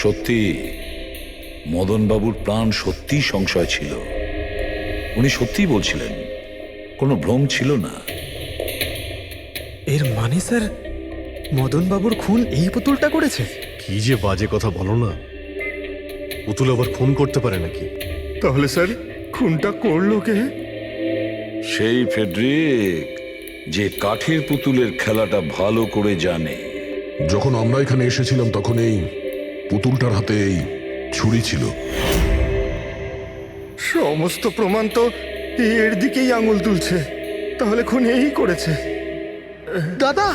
সত্যি মদনবাবুর প্রাণ সত্যি সংশয় ছিল। উনি সত্যিই বলছিলেন, কোনো ভ্রম ছিল না। এর মানে স্যার মদন বাবুর খুন এই পুতুলটা করেছে? কি যে বাজে কথা বলো না, পুতুল আবার খুন করতে পারে নাকি? তাহলে স্যার খুনটা করলো কে? সেই ফেডরিক যে কাঠের পুতুলের খেলাটা ভালো করে জানে। যখন আমরা এখানে এসেছিলাম তখন এই পুতুলটার হাতে এই ছুরি ছিল। সমস্ত প্রমাণ তো এর দিকেই আঙুল তুলছে। তাহলে খুন এই করেছে। দাদা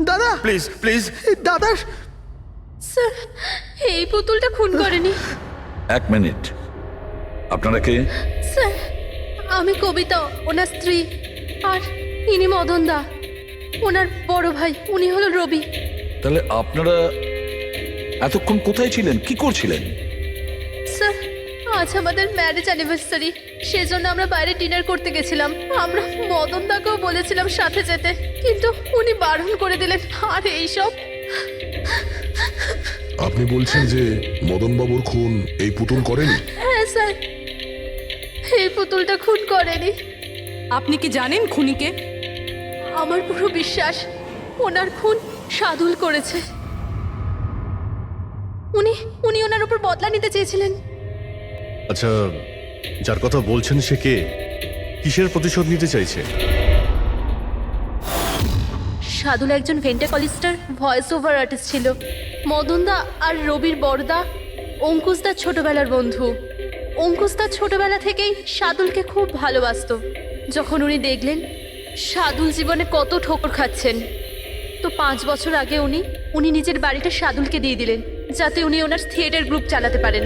দাদা প্লিজ প্লিজ দাদা স্যার, এই পুতুলটা খুন করেনি। এক মিনিট, আপনারা কে? স্যার, আমি কবিতা, ওনার স্ত্রী, আর ইনি মদন দা, ওনার বড় ভাই। উনি হলো রবি। তাহলে আপনারা এতক্ষণ কোথায় ছিলেন, কি করছিলেন? স্যার, আজ আমাদের ম্যারেজ অ্যানিভার্সারি, সেজন্য আমরা বাইরে ডিনার করতে গেছিলাম। আমরা মদন দাকেও বলেছিলাম সাথে যেতে, কিন্তু উনি বারণ করে দিলেন। আর এইসব। আপনি বলছেন যে মদনবাবুর খুন এই পুতুল করেনি? হ্যাঁ স্যার, এই পুতুলটা খুন করেনি। আপনি কি জানেন খুনিকে? আমার পুরো বিশ্বাস ওনার খুন সাদুল করেছে। উনি উনি ওনার উপর বদলা নিতে চেয়েছিলেন। আচ্ছা, যার কথা বলছেন সে কে? কিসের প্রতিশোধ নিতে চাইছে? সাদুল একজন ভেন্টাকলিস্টার ভয়েস ওভার আর্টিস্ট ছিল। মদনদা আর রবির বড়দা অঙ্কুশদার ছোটবেলার বন্ধু। অঙ্কুশদা ছোটবেলা থেকেই সাদুলকে খুব ভালোবাসতো। যখন উনি দেখলেন সাদুল জীবনে কত ঠোকর খাচ্ছেন, তো 5 বছর আগে উনি নিজের বাড়িটা সাদুলকে দিয়ে দিলেন, যাতে উনি ওনার থিয়েটার গ্রুপ চালাতে পারেন।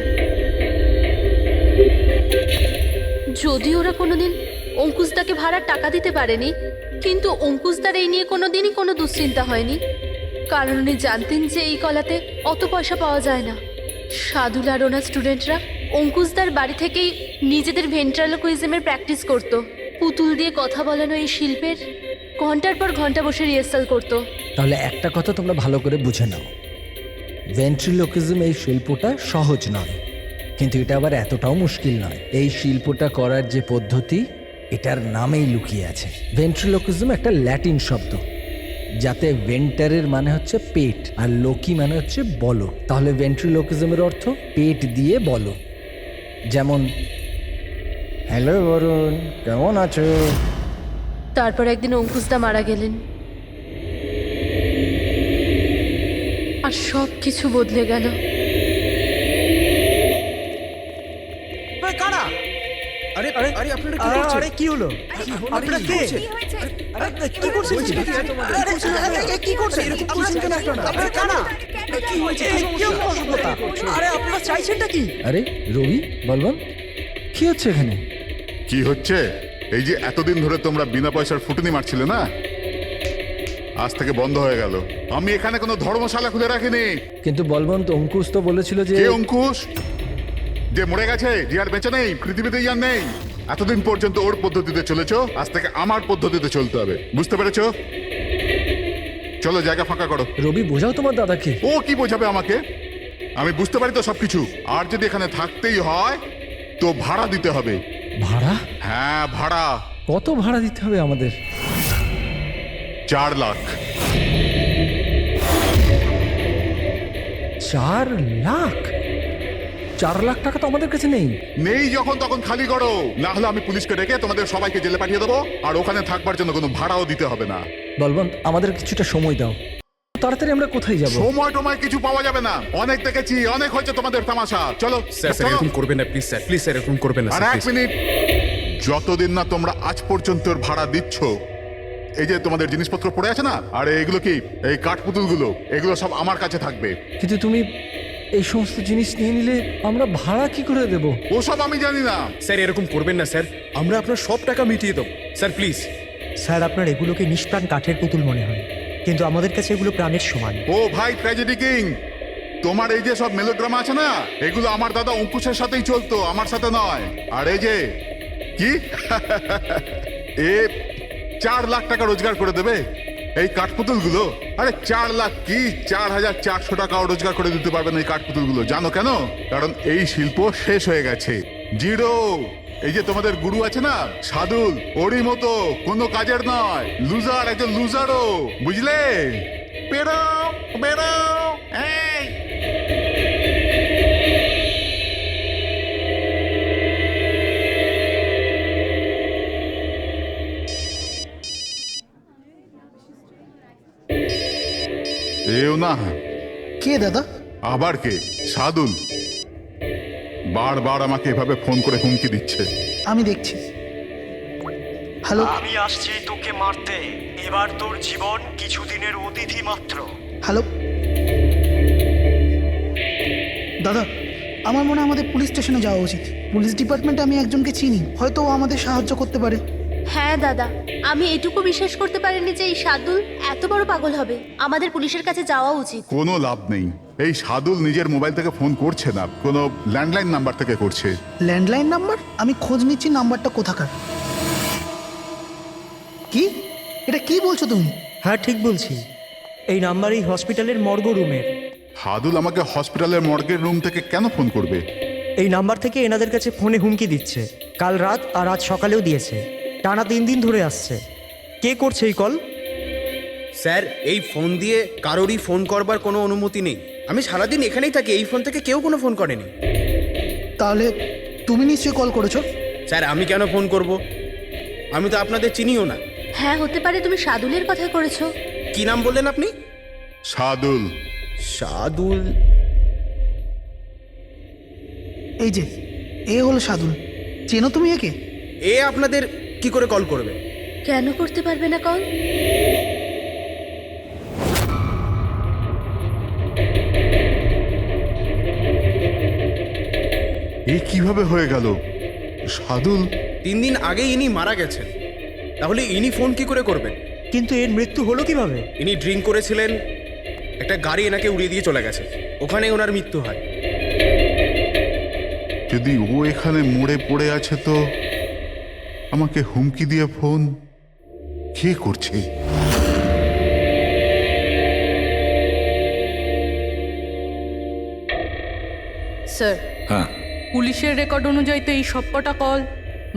যদি ওরা কোনোদিন অঙ্কুশদাকে ভাড়ার টাকা দিতে পারেনি, কিন্তু অঙ্কুশদার এই নিয়ে কোনোদিনই কোনো দুশ্চিন্তা হয়নি, কারণ উনি জানতেন যে এই কলাতে অত পয়সা পাওয়া যায় না। সাদুল আর ওনার স্টুডেন্টরা অঙ্কুশদার বাড়ি থেকেই নিজেদের ভেন্ট্রালোকুইজমের প্র্যাকটিস করত। পুতুল দিয়ে কথা বলানো এই শিল্পের ঘন্টার পর ঘন্টা বসে রিহার্সাল করতো। তাহলে একটা কথা তোমরা ভালো করে বুঝে নাও, ভেন্ট্রিলোকিজম এই শিল্পটা সহজ নয়, কিন্তু এটা আবার এতটাও মুশকিল নয়। এই শিল্পটা করার যে পদ্ধতি, এটার নামেই লুকিয়ে আছে। ভেন্ট্রিলোকিজম একটা ল্যাটিন শব্দ, যাতে ভেন্টারের মানে হচ্ছে পেট আর লোকি মানে হচ্ছে বলো। তাহলে ভেন্ট্রিলোকিজমের অর্থ পেট দিয়ে বলো। যেমন, হ্যালো বরুণ, কেমন আছো? তারপর একদিন অঙ্কুশদা মারা গেলেন, আর সব কিছু বদলে গেল। কারা? আরে আরে আরে আপনারা কি করছেন? আরে কি হলো? আপনারা কে? আরে কি করছেন? কি করছেন? এরকম করছেন কেন আপনারা? আপনারা কারা? কি হয়েছে? কি অসুবিধা? আরে আপনারা চাইছেনটা কি? আরে রবি, বলবান, কি হচ্ছে এখানে? কি হচ্ছে? এই যে এতদিন ধরে তোমরা বিনা পয়সার ফুটুনি মারছিলে না, আজ থেকে বন্ধ হয়ে গেল। আমি এখানে কোনো ধর্মশালা খুলে রাখিনি। কিন্তু বলবন্ত, অঙ্কুশ তো বলেছিল যে কে অঙ্কুশ? যে মরে গেছে, যে আর বেঁচে নেই, পৃথিবীতে আর নেই। এতদিন পর্যন্ত ওর পদ্ধতিতে চলেছো, আজ থেকে আমার পদ্ধতিতে চলতে হবে। বুঝতে পেরেছো? চলো, জায়গা ফাঁকা করো। রবি, বোঝাও তোমার দাদাকে। ও কি বোঝাবে আমাকে? আমি বুঝতে পারি তো সবকিছু। আর যদি এখানে থাকতেই হয় তো ভাড়া দিতে হবে। ভাড়া? হ্যাঁ, ভাড়া। কত ভাড়া দিতে হবে আমাদের? 4 লাখ। 4 লাখ? 4 লাখ টাকা তো আমাদের কাছে নেই। নেই যখন তখন খালি করো, না হলে আমি পুলিশকে ডেকে তোমাদের সবাইকে জেলে পাঠিয়ে দেবো, আর ওখানে থাকবার জন্য কোনো ভাড়াও দিতে হবে না। বলবন্ত, আমাদের কিছুটা সময় দাও। তাড়াতাড়ি আমরা কোথায় যাব? সময় টময় কিছু পাওয়া যাবে না। অনেক দেখেছি, অনেক হয়েছে তোমাদের তামাশা। চলো স্যার চলো। এরকম করবেন না প্লিজ স্যার, প্লিজ স্যার এরকম করবেন না আর স্যার, 1 মিনিট, যতদিন না তোমরা আজ পর্যন্ত ওর ভাড়া দিচ্ছ, এই যে তোমাদের জিনিসপত্র পড়ে আছে না, আর এগুলো কি, এই কাঠপুতুলগুলো, এগুলো সব আমার কাছে থাকবে। কিন্তু তুমি এই সমস্ত জিনিস নিয়ে নিলে আমরা ভাড়া কি করে দেব? ওসব আমি জানি না। স্যার এরকম করবেন না স্যার, আমরা আপনার সব টাকা মিটিয়ে দেবো স্যার, প্লিজ। স্যার, আপনার এগুলোকে নিষ্প্রাণ কাঠের পুতুল মনে হয়, কিন্তু আমাদের কাছে এগুলো প্রাণের সমান। ও ভাই ট্র্যাজেডি কিং, তোমার এই যে সব মেলোড্রামা আছে না, এগুলো আমার দাদা অঙ্কুশের সাথেই চলতো, আমার সাথে নয়। আর এই যে কি এ 4 লাখ টাকা রোজগার করে দেবে এই কাঠপুতুলগুলো, আরে 4 লাখ কি 4,400 টাকাও রোজগার করে দিতে পারবেন এই কাঠপুতুলগুলো। জানো কেন? কারণ এই শিল্প শেষ হয়ে গেছে, জিরো। এই যে তোমাদের গুরু আছে না সাদুল, ওরই মতো কোনো কাজের নয়, লুজার, একজন লুজারও, বুঝলে? বেরো বেরো এই। এও না, কে দাদা? আবার কে? সাদুল বারবার আমাকে এভাবে ফোন করে হুমকি দিচ্ছে। আমি দেখছি। হ্যালো আমি আসছি তোকে মারতে। এবার তোর জীবন কিছুদিনের অতিথি মাত্র। হ্যালো দাদা, আমার মনে হয় আমাদের পুলিশ স্টেশনে যাওয়া উচিত। পুলিশ ডিপার্টমেন্টে আমি একজনকে চিনি, হয়তো ও আমাদের সাহায্য করতে পারে। হ্যাঁ দাদা, আমি এটুকু বিশ্বাস করতে পারিনি যে এই সাদুল এত বড় পাগল হবে। আমাদের পুলিশের কাছে যাওয়া উচিত। কোনো লাভ নেই, এই সাদুল নিজের মোবাইল থেকে ফোন করছে না, কোনো ল্যান্ডলাইন নাম্বার থেকে করছে। Landline number? আমি খোঁজ নিচ্ছি নাম্বারটা কোথাকার। কি? এটা কি বলছো তুমি? হ্যাঁ ঠিক বলছি, এই নাম্বার এই হসপিটালের মর্গ রুমের। সাদুল আমাকে হসপিটালের মর্গের রুম থেকে কেন ফোন করবে? এই নাম্বার থেকে এনাদের কাছে ফোনে হুমকি দিচ্ছে, কাল রাত আর আজ সকালেও দিয়েছে, টানা 3 দিন ধরে আসছে। কে করছে এই কল? স্যার, এই ফোন দিয়ে কারোরই ফোন করবার কোনো অনুমতি নেই। আমি সারাদিন এখানেই থাকি, এই ফোন থেকে কেউ কোনো ফোন করেনি। তাহলে তুমি নিশ্চয়ই কল করেছো? স্যার, আমি কেন ফোন করব? আমি তো আপনাদের চিনিও না। হ্যাঁ হতে পারে তুমি সাদুলের কথা করেছো। কি নাম বললেন আপনি? সাদুল। সাদুল? এই যে এ হলো সাদুল, চেনো তুমি একে? এ আপনাদের কি করে কল করবে? কেন করতে পারবে না কল? এ কিভাবে হয়ে গেল? সাদুল 3 দিন আগেই ইনি মারা গেছেন, তাহলে ইনি ফোন কি করে করবেন? কিন্তু এর মৃত্যু হলো কিভাবে? ইনি ড্রিঙ্ক করেছিলেন, একটা গাড়ি এনাকে উড়িয়ে দিয়ে চলে গেছে, ওখানে ওনার মৃত্যু হয়। যদি ও এখানে মরে পড়ে আছে তো আমাকে হুমকি দিয়ে ফোন কে করছে? স্যার, হ্যাঁ, পুলিশের রেকর্ড অনুযায়ী তো এই সবকটা কল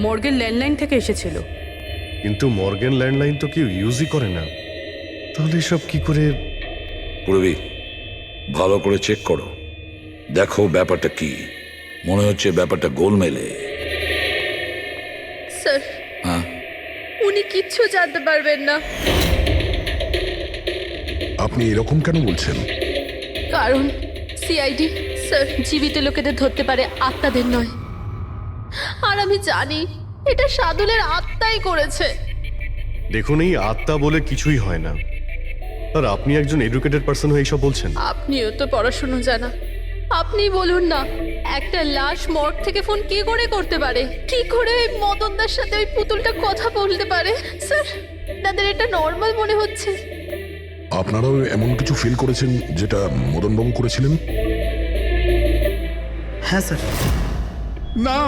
মর্গের ল্যান্ডলাইন থেকে এসেছিল। কিন্তু মর্গেন ল্যান্ডলাইন তো কেউ ইউজই করে না, তাহলে এসব কি করে? পুরবি ভালো করে চেক করো, দেখো ব্যাপারটা কি। মনে হচ্ছে ব্যাপারটা গোলমেলে। স্যার, হ্যাঁ, উনি কিচ্ছু জানতে পারবেন না। আপনি এরকম কেন বলছেন? কারণ সিআইডি স্যার জীবিত লোকেদের ধরতে পারে, আত্মাদের নয়। আর আমি জানি এটা সাদুলের আত্মাই করেছে। দেখুন, এই আত্মা বলে কিছুই হয় না। আর আপনি একজন এডুকেটেড পার্সন হয়ে এইসব বলছেন? আপনিও তো পড়াশুনো জানা, আপনি বলুন না, একটা লাশ মর্গ থেকে ফোন কি করে করতে পারে? কি করে ওই মদনদার সাথে ওই পুতুলটা কথা বলতে পারে? স্যার, তাদের এটা নর্মাল মনে হচ্ছে। আপনারাও এমন কিছু ফিল করেছেন যেটা মদনবাবু করেছিলেন? হ্যাঁ স্যার। না,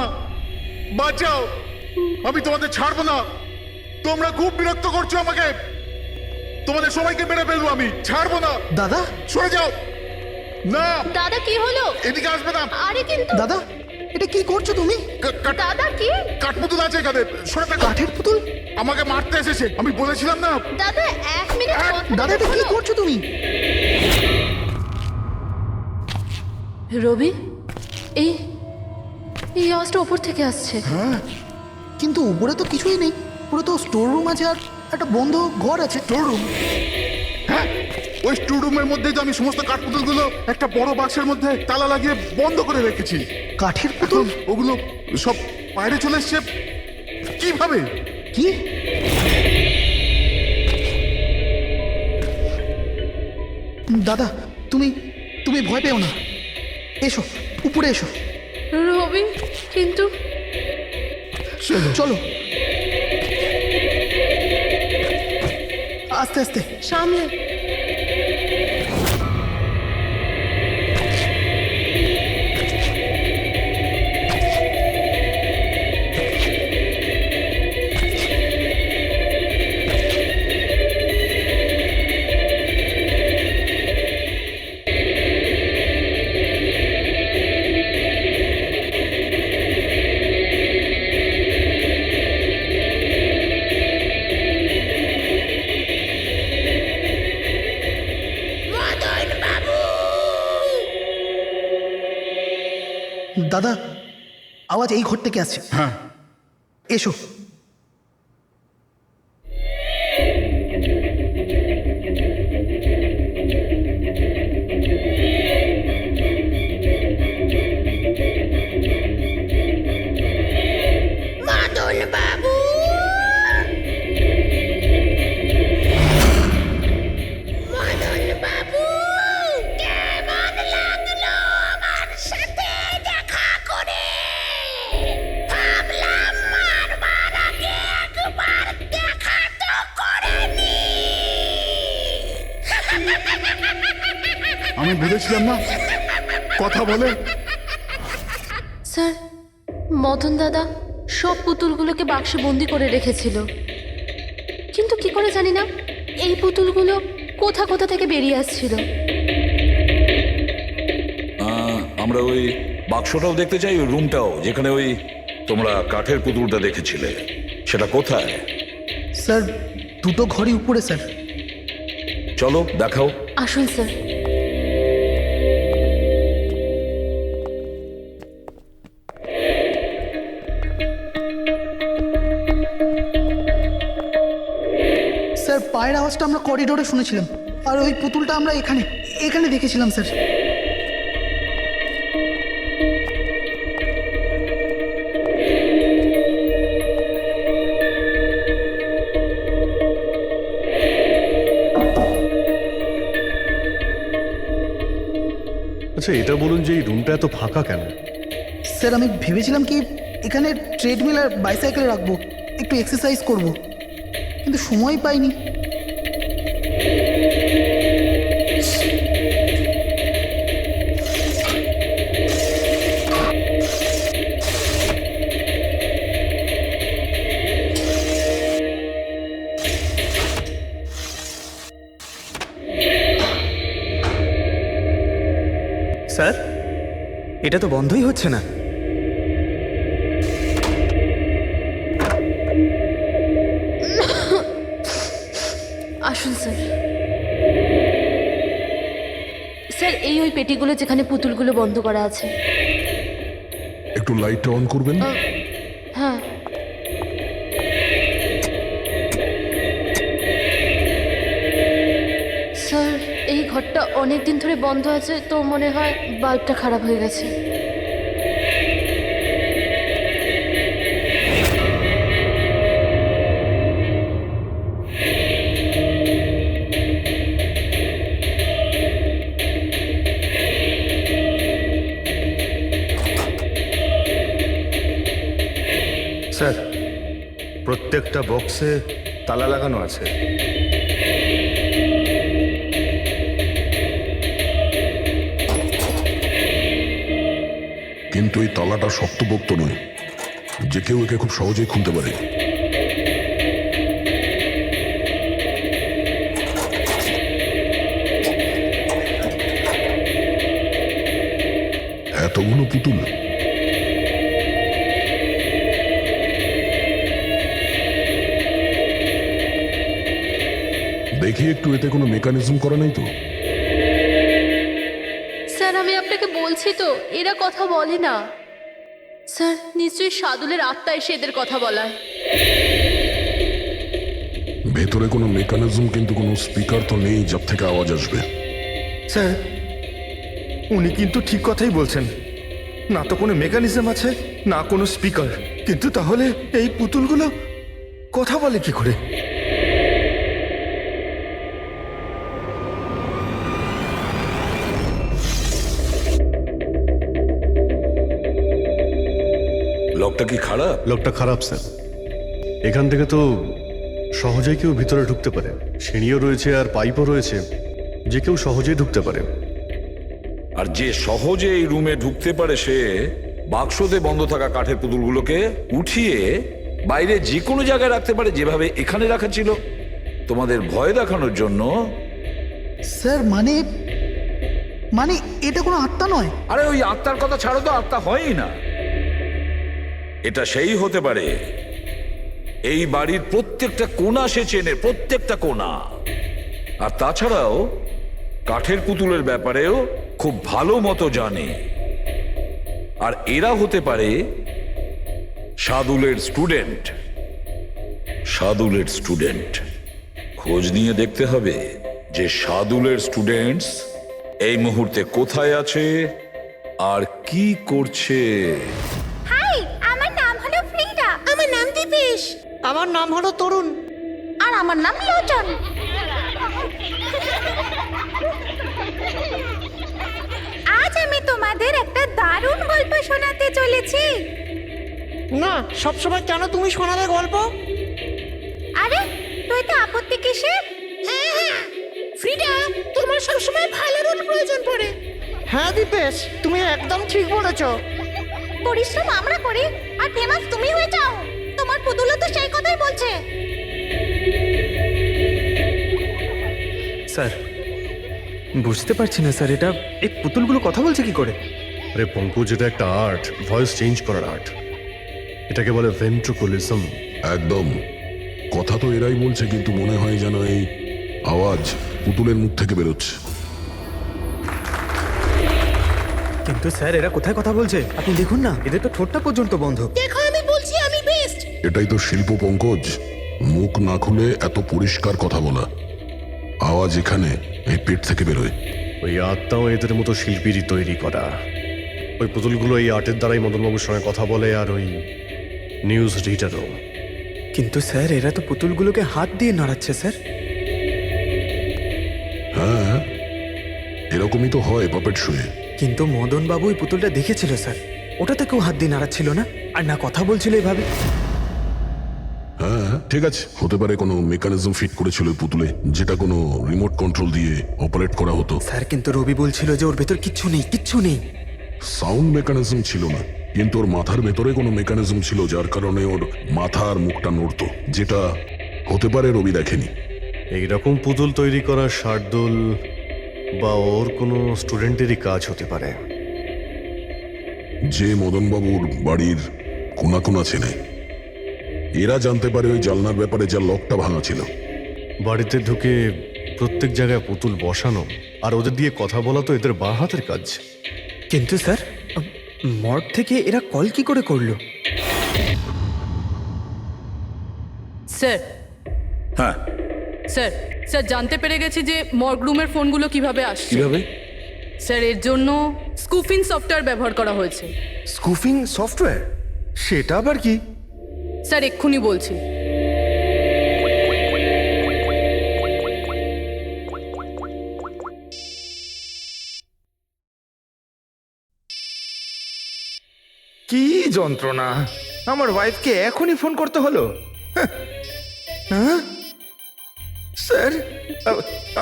বাঁচাও, আমি তোমাদের ছাড়বো না। তোমরা খুব বিরক্ত করছো আমাকে, তোমাদের সবাইকে মেরে ফেলবো আমি, ছাড়বো না। দাদা, সরে যাও। না দাদা কি হলো? এদিকে আসবে না। আরে কিন্তু দাদা এটা কি করছো তুমি? দাদা কি? কাঠপুতুল আছে এখানে, সরে থাকো। কাঠের পুতুল? আমাকে মারতে এসেছে, আমি বলেছিলাম না। দাদা 1 মিনিট দাদা এটা কি করছো তুমি? রবি, এই এই আওয়াজটা ওপর থেকে আসছে। কিন্তু উপরে তো কিছুই নেই, পুরো তো স্টোর রুম আছে আর একটা বন্ধ ঘর আছে। Store room? হ্যাঁ, ওই স্টোর রুমের মধ্যেই তো আমি সমস্ত কাঠপুতুলগুলো একটা বড় বাক্সের মধ্যে তালা লাগিয়ে বন্ধ করে রেখেছি। কাঠের পুতুল? ওগুলো সব বাইরে চলে এসছে কিভাবে? কি? দাদা তুমি তুমি ভয় পেও না, এসো উপরে এসো। রবি, কিন্তু চলো আস্তে আস্তে সামলে। দাদা আওয়াজ এই ঘর থেকে আসছে। হ্যাঁ এসো। আমি বুঝেছিলাম না কথা বলে। স্যার, মদন দাদা সব পুতুলগুলোকে বাক্সে বন্দি করে রেখেছিল, কিন্তু কি করে জানি না এই পুতুলগুলো কোথা কোথা থেকে বেরিয়ে আসছিল। আমরা ওই বাক্সটাও দেখতে চাই, ওই রুমটাও যেখানে ওই তোমরা কাঠের পুতুলটা দেখেছিলে, সেটা কোথায়? স্যার দুটো ঘরই উপরে স্যার। চলো দেখাও। আসুন স্যার। স্যার পায়ের আওয়াজটা আমরা করিডোরে শুনেছিলাম, আর ওই পুতুলটা আমরা এখানে এখানে দেখেছিলাম স্যার। আচ্ছা এটা বলুন যে এই রুমটা এত ফাঁকা কেন? স্যার আমি ভেবেছিলাম কি এখানে ট্রেডমিল আর বাইসাইকেল রাখবো, একটু এক্সারসাইজ করব, কিন্তু সময় পাইনি। স্যার এটা তো বন্ধই হচ্ছে না। আসুন স্যার। স্যার এই ওই পেটিগুলো যেখানে পুতুলগুলো বন্ধ করা আছে। একটু লাইটটা অন করবেন? হ্যাঁ। স্যার এই ঘরটা অনেক দিন ধরে বন্ধ আছে, তো মনে হয় বাল্বটা খারাপ হয়ে গেছে। স্যার প্রত্যেকটা বক্সে তালা লাগানো আছে। কিন্তু এই তালাটা শক্তপোক্ত নয়, যে কেউ একে খুব সহজেই খুলতে পারে। এতগুলো পুতুল, দেখি একটু এতে কোনো মেকানিজম করা নাই তো? স্যার আমি আপনাকে বলছি তো, এরা কথা বলে না। স্যার নিশ্চয়ই সাদুলের আত্মা এসে এদের কথা বলায়। ভেতরে কোনো মেকানিজম কিন্তু কোনো স্পিকার তো নেই যার থেকে আওয়াজ আসবে। স্যার উনি কিন্তু ঠিক কথাই বলছেন, না তো কোনো মেকানিজম আছে না কোনো স্পিকার, কিন্তু তাহলে এই পুতুলগুলো কথা বলে কি করে? লকটা কি খারাপ? লোকটা খারাপ স্যার, এখান থেকে তো সহজেই কেউ ভিতরে ঢুকতে পারে, সিঁড়িও রয়েছে আর পাইপও রয়েছে, যে কেউ সহজেই ঢুকতে পারে। আর যে সহজে এই রুমে ঢুকতে পারে সে বাক্সতে বন্ধ থাকা কাঠের পুতুলগুলোকে উঠিয়ে বাইরে যে কোনো জায়গায় রাখতে পারে, যেভাবে এখানে রাখা ছিল তোমাদের ভয় দেখানোর জন্য। স্যার মানে মানে এটা কোনো আত্মা নয়? আরে ওই আত্মার কথা ছাড়ো তো, আত্মা হয়ই না। এটা সেই হতে পারে এই বাড়ির প্রত্যেকটা কোণা সে চেনে, প্রত্যেকটা কোণা। আর তাছাড়াও কাঠের পুতুলের ব্যাপারেও খুব ভালো মতো জানে। আর এরা হতে পারে সাদুলের স্টুডেন্ট। সাদুলের স্টুডেন্ট। খোঁজ নিয়ে দেখতে হবে যে সাদুলের স্টুডেন্টস এই মুহূর্তে কোথায় আছে আর কি করছে। হাই, আমার নাম হলো ফ্রিডা। আমার নাম দীপেশ। আমার নাম হলো তরুণ। আর আমার নাম লোচন। আজ আমি তোমাদের একটা দারুণ গল্প শোনাতে চলেছি। না, সবসময় কেন তুমি শোনাবে গল্প? আরে তুই তো আপত্তি কিসের? ফ্রিডা, তোমার সবসময় ভালো রোল প্রয়োজন পড়ে। হ্যাঁ দীপেশ, তুমি একদম ঠিক বলেছ। পরিশ্রম আমরা করি আর ফেমাস তুমি হয়ে যাও। তোমার পুতুলও তো সেই কথাই বলছে। স্যার, বুঝতে পারছি না স্যার, এটা এই পুতুলগুলো কথা বলছে কি করে? আরে পঙ্কজ, এটা একটা আর্ট, ভয়েস চেঞ্জ করার আর্ট। এটাকে বলে ভেন্ট্রিকুলিজম। একদম। কথা তো এরাই বলছে, কিন্তু মনে হয় যেন এই আওয়াজ পুতুলের মুখ থেকে বেরোচ্ছে। কিন্তু স্যার, এরা কোথায় কথা বলছে? আপনি দেখুন না, এদের তো ঠোঁটটা পর্যন্ত বন্ধ। দেখো, আমি বলছি আমি বেস্ট। এটাই তো শিল্প পঙ্কজ, মুখ না খুলে এত পরিষ্কার কথা বলা। আওয়াজ এখানে এই পেট থেকে বেরোয়। ওই আর্টটাও এদের মতো শিল্পীরই তৈরি করা। ওই পুতুলগুলো এই আর্টের দ্বারাই মদনবাবুর সঙ্গে কথা বলে, আর ওই নিউজ রিডারও। কিন্তু স্যার, এরা তো পুতুলগুলোকে হাত দিয়ে নাড়াচ্ছে স্যার। হ্যাঁ, এরকমই তো হয় পাপেট শুয়ে। কিন্তু মদন বাবু ওই পুতুলটা দেখেছিল স্যার, ওটাতে কেউ হাত দিয়ে নাড়াচ্ছিল না, আর না কথা বলছিল এভাবে। হ্যাঁ ঠিক আছে, হতে পারে কোনো মেকানিজম ফিট করেছিল ওই পুতুলে, যেটা কোনো রিমোট কন্ট্রোল দিয়ে অপারেট করা হতো। স্যার, কিন্তু রবি বলছিল যে ওর ভেতর কিচ্ছু নেই, কিচ্ছু নেই। সাউন্ড মেকানিজম ছিল না, কিন্তু ওর মাথার ভেতরে কোনো মেকানিজম ছিল, যার কারণে ওর মাথা আর মুখটা নড়তো, যেটা হতে পারে রবি দেখেনি। এইরকম পুতুল তৈরি করা শার্দুল বা ওর কোনো স্টুডেন্টেরই কাজ হতে পারে, যে মদনবাবুর বাড়ির কোনা কোনা চেনে। এরা জানতে পারে ওই জালনার ব্যাপারে, যা লকটা ভাঙা ছিল। বাড়িতে ঢুকে প্রত্যেক জায়গায় পুতুল বসানো আর ওদের দিয়ে কথা বলা তো এদের বাঁ হাতের কাজ। কিন্তু স্যার, মর্গ থেকে এরা কল কি করে করলো? স্যার, হ্যাঁ, স্যার, স্যার, জানতে পেরে গেছি যে মর্গ রুমের ফোনগুলো কিভাবে আসছে। কিভাবে? স্যার, এর জন্য স্কুফিং সফটওয়্যার ব্যবহার করা হয়েছে। স্কুফিং সফটওয়্যার? সেটা আবার কি? স্যার, এক্ষুনি বলছি। কি যন্ত্রণা! আমার ওয়াইফকে এখনই ফোন করতে হলো। হ্যাঁ স্যার,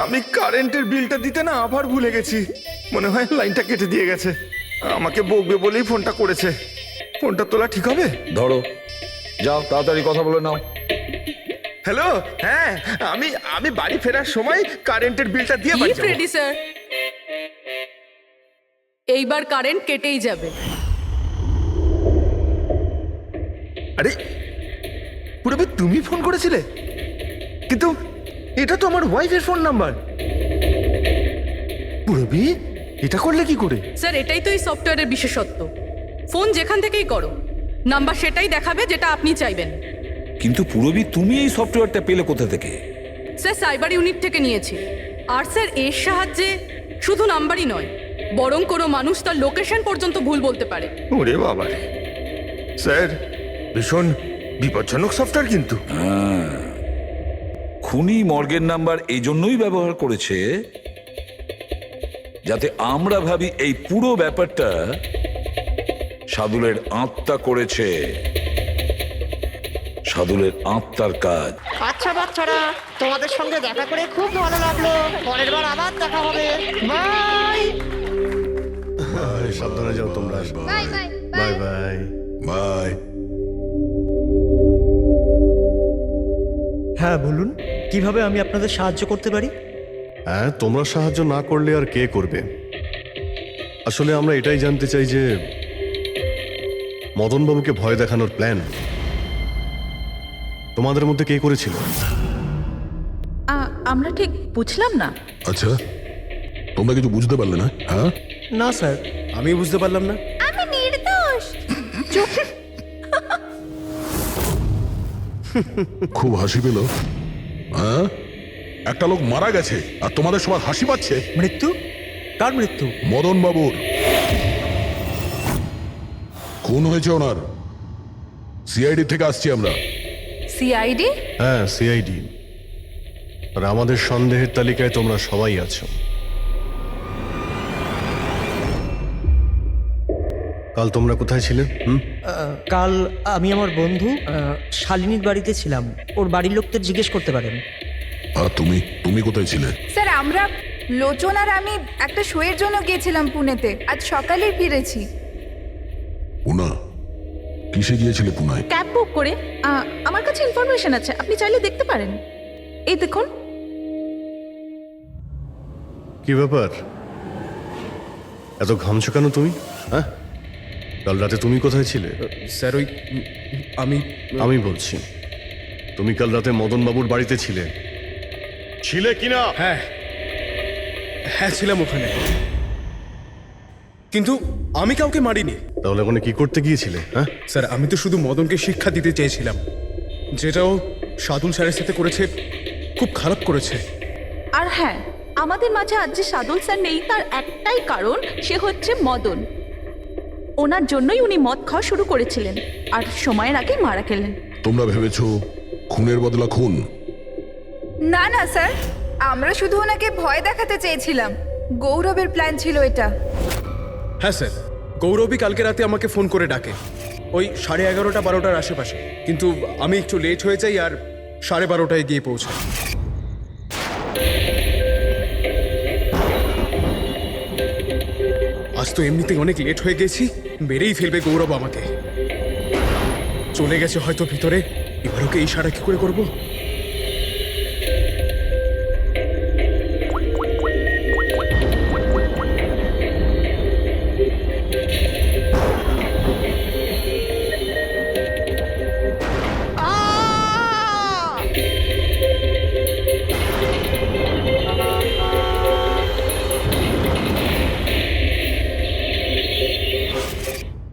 আমি কারেন্টের বিলটা দিতে না আবার ভুলে গেছি। মনে হয় লাইনটা কেটে দিয়ে গেছে। আমাকে বকবে বলেই ফোনটা করেছে। ফোনটা তোলা ঠিক হবে? ধরো, যাও তাড়াতাড়ি কথা বলে নাও। হ্যালো, হ্যাঁ, আমি বাড়ি ফেরার সময় কারেন্টের বিলটা দিয়ে বাড়ি যাবো। রেডি স্যার, এইবার কারেন্ট কেটেই যাবে। আরে পুরবি, তুমি ফোন করেছিলে? কিন্তু এটা তো আমার ওয়াইফের ফোন নাম্বার। পুরবি, এটা করলে কি করে? স্যার, এটাই তো এই সফটওয়্যারের বিশেষত্ব। ফোন যেখান থেকেই করো, নাম্বার সেটাই দেখাবে যেটা আপনি চাইবেন। কিন্তু পুরবি, তুমি এই সফটওয়্যারটা পেলে কোথা থেকে? স্যার, সাইবার ইউনিট থেকে নিয়েছি। আর স্যার, এর সাহায্যে শুধু নাম্বারই নয়, বরং কোনো মানুষ তার লোকেশন পর্যন্ত ভুল বলতে পারে। ওরে বাবা রে! স্যার, ভীষণ বিপজ্জনক সফটওয়্যার কিন্তু। খুনি মর্গের নাম্বার এই জন্যই ব্যবহার করেছে যাতে আমরা ভাবি এই পুরো ব্যাপারটা সাদুলের আত্মা করেছে। সাদুলের আত্মার কাজ। আচ্ছা বাচ্চারা, তোমাদের সঙ্গে দেখা করে খুব ভালো লাগলো। পরের বার আবার দেখা হবে। বাই। সাবধানে যাও তোমরা। Bye bye bye bye bye. হ্যাঁ বলুন, কিভাবে আমি আপনাদের সাহায্য করতে পারি? হ্যাঁ, তোমরা সাহায্য না করলে আর কে করবে? আসলে আমরা এটাই জানতে চাই যে মদনবাবুকে ভয় দেখানোর প্ল্যান তোমাদের মধ্যে কে করেছিল? আমরা ঠিক বুঝলাম না। আচ্ছা, তোমরা কিছু বুঝতে পারলে না? হ্যাঁ, না স্যার, আমি বুঝতে পারলাম না। আমি নির্দোষ। চুপ। খুব হাসি পেল, হ্যাঁ? একটা লোক মারা গেছে আর তোমাদের সবার হাসি পাচ্ছে। মৃত্যু? কার মৃত্যু? মদন বাবুর খুন হয়েছে ওনার। সিআইডি থেকে আসছি আমরা। সিআইডি? হ্যাঁ, সিআইডি। আর আমাদের সন্দেহের তালিকায় তোমরা সবাই আছো। কাল তোমরা কোথায় ছিলে? কাল আমি আমার বন্ধু শালিনীর বাড়িতে ছিলাম। ওর বাড়ির লোকদের জিজ্ঞেস করতে পারেন। আর তুমি তুমি কোথায় ছিলে? স্যার আমরা লোচন আর আমি একটা শোয়ের জন্য গিয়েছিলাম পুনেতে, আজ সকালেই ফিরেছি। পুনা? কিসে গিয়েছিলে পুনায়? ক্যাব বুক করে। আমার কাছে ইনফরমেশন আছে, আপনি চাইলে দেখতে পারেন। এই দেখুন। কি ব্যাপার, এত ঘামছো কেন তুমি? হ্যাঁ, কাল রাতে তুমি কোথায় ছিলে? স্যার ওই আমি বলছি, তুমি কাল রাতে মদন বাবুর বাড়িতে ছিলে কিনা? হ্যাঁ হ্যাঁ ছিলাম ওখানে, কিন্তু আমি কাউকে মারিনি। তাহলে ওখানে কি করতে গিয়েছিলে? হ্যাঁ স্যার আমি তো শুধু মদনকে শিক্ষা দিতে চেয়েছিলাম, যেটাও সাদুল স্যারের সাথে করেছে, খুব খারাপ করেছে। আর হ্যাঁ, আমাদের মাঝে আজ যে সাদুল স্যার নেই তার একটাই কারণ, সে হচ্ছে মদন। ওনার জন্যই উনি মদ খাওয়া শুরু করেছিলেন আর সময়ের আগেই মারা গেলেন। তোমরা ভেবেছো খুনের বদলা খুন? না না স্যার, আমরা শুধু ওনাকে ভয় দেখাতে চেয়েছিলাম। গৌরবের প্ল্যান ছিল এটা। হ্যাঁ স্যার, গৌরবই কালকে রাতে আমাকে ফোন করে ডাকে, ওই 11:30-12টার আশেপাশে, কিন্তু আমি একটু লেট হয়ে যাই আর 12:30টায় গিয়ে পৌঁছাই। আজ তো এমনিতেই অনেক লেট হয়ে গেছি, মেরেই ফেলবে গৌরব আমাকে। চলে গেছে হয়তো ভিতরে, এবার ওকে ইশারা কি করে করবো?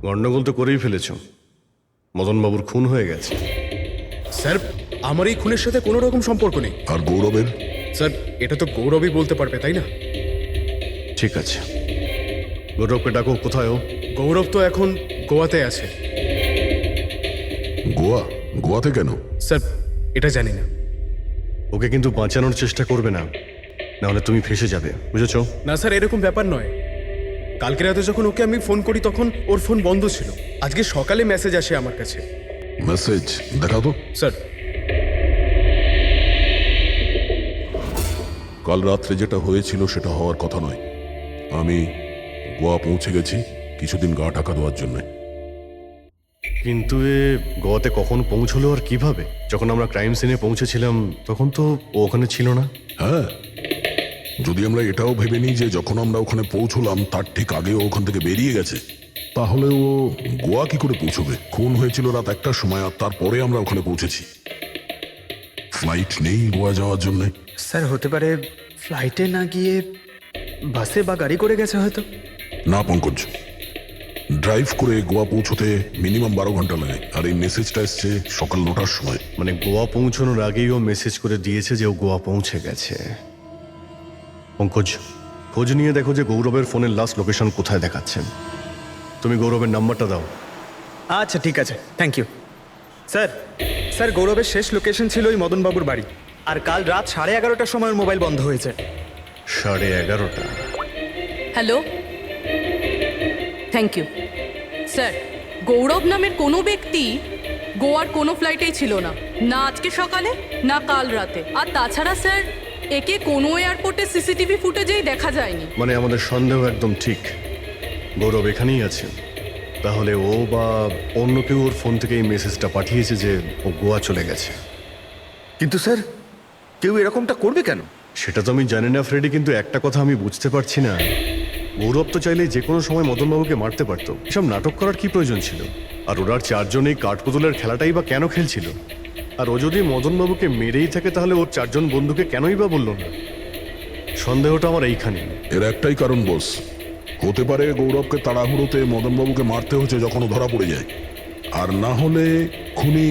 গন্ডগোল তো করেই ফেলেছ, মদন বাবুর খুন হয়ে গেছে। স্যার আমার এই খুনের সাথে কোনো রকম সম্পর্ক নেই। আর গৌরবের? স্যার এটা তো গৌরবই বলতে পারবে, তাই না? ঠিক আছে, গৌরবকে ডাকো। কোথায় ও? গৌরব তো এখন গোয়াতে আছে। গোয়া? গোয়াতে কেন? স্যার এটা জানি না। ওকে কিন্তু বাঁচানোর চেষ্টা করবে না, নাহলে তুমি ফেসে যাবে, বুঝেছো? না স্যার, এরকম ব্যাপার নয়। কালকে রাতে যখন ওকে আমি ফোন করি তখন ওর ফোন বন্ধ ছিল। আজকে সকালে মেসেজ আসে আমার কাছে। মেসেজ দেখাও তো। স্যার কাল রাত্রে যেটা হয়েছিল সেটা হওয়ার কথা নয়। আমি গোয়া পৌঁছে গেছি কিছুদিন গা ঢাকা দেওয়ার জন্য। কিন্তু এ গোয়াতে কখন পৌঁছলো আর কিভাবে? যখন আমরা ক্রাইম সিনে পৌঁছেছিলাম তখন তো ও ওখানে ছিল না। হ্যাঁ, যদি আমরা এটাও ভেবে নিই যে যখন আমরা ওখানে পৌঁছলাম তার ঠিক আগেও ওখান থেকে বেরিয়ে গেছে, তাহলে ও গোয়া কি করে পৌঁছবে? খুন হয়েছিল রাত 1টার সময় আর তারপরে আমরা ওখানে পৌঁছেছি। ফ্লাইট নেই গোয়া যাওয়ার জন্য। স্যার হতে পারে ফ্লাইটে না গিয়ে বাসে বা গাড়ি করে গেছে হয়তো। না পঙ্কজ, ড্রাইভ করে গোয়া পৌঁছতে মিনিমাম 12 ঘন্টা লাগে, আর এই মেসেজটা এসছে সকাল 9টার সময়। মানে গোয়া পৌঁছানোর আগেই ও মেসেজ করে দিয়েছে যে ও গোয়া পৌঁছে গেছে। পঙ্কজ, খোঁজ নিয়ে দেখো যে গৌরবের ফোনের লাস্ট লোকেশন কোথায় দেখাচ্ছে। তুমি গৌরবের নাম্বারটা দাও। আচ্ছা ঠিক আছে, থ্যাংক ইউ স্যার। স্যার গৌরবের শেষ লোকেশন ছিল ওই মদনবাবুর বাড়ি, আর কাল রাত 11:30টার সময় ওর মোবাইল বন্ধ হয়েছে। 11:30? Hello, thank you sir. Gaurav নামের কোনো ব্যক্তি গোয়ার কোনো ফ্লাইটেই ছিল না, না আজকে সকালে না কাল রাতে। আর তাছাড়া স্যার একে কোনো এয়ারপোর্টে সিসিটিভি ফুটেজেই দেখা যায়নি। মানে আমাদের সন্দেহ একদম ঠিক, গৌরব এখানেই আছে। তাহলে ও বা অন্য কেউ ওর ফোন থেকে এই মেসেজটা পাঠিয়েছে যে ও গোয়া চলে গেছে। কিন্তু স্যার, কেউ এরকমটা করবে কেন? সেটা তো আমি জানি না ফ্রেডি, কিন্তু একটা কথা আমি বুঝতে পারছি না, গৌরব তো চাইলে যে কোনো সময় মদনবাবুকে মারতে পারতো। এসব নাটক করার কি প্রয়োজন ছিল? আর ওরা চারজন এই কাঠপুতুলের খেলাটাই বা কেন খেলছিল? আর ও যদি মদনবাবুকে মেরেই থাকে তাহলে ওর 4 জন বন্ধুকে কেনই বা বললো না? সন্দেহটা আমার এইখানে। এর একটাই কারণ বস, হতে পারে গৌরবকে তাড়াহুড়োতে মদনবাবুকে মারতে হচ্ছে যখন ও ধরা পড়ে যায়। আর না হলে খুনি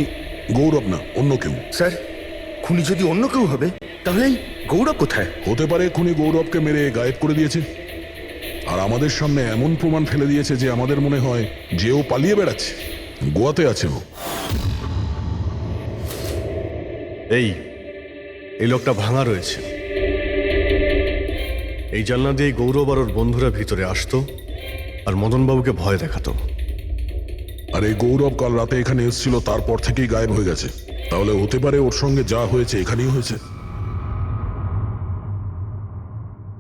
গৌরব না অন্য কেউ। স্যার, খুনি যদি অন্য কেউ হবে তাহলে এই গৌরব কোথায়? হতে পারে খুনি গৌরবকে মেরে গায়েব করে দিয়েছে, আর আমাদের সামনে এমন প্রমাণ ফেলে দিয়েছে যে আমাদের মনে হয় যে ও পালিয়ে বেড়াচ্ছে, গোয়াতে আছে ও। এই লোকটা ভাঙা রয়েছে। এই জানলা দিয়ে গৌরব আর ওর বন্ধুরা ভিতরে আসতো আর মদনবাবুকে ভয় দেখাতো। আর এই গৌরব কাল রাতে এখানে এসেছিল, তারপর থেকেই গায়েব হয়ে গেছে। তাহলে হতে পারে ওর সঙ্গে যা হয়েছে এখানেই হয়েছে।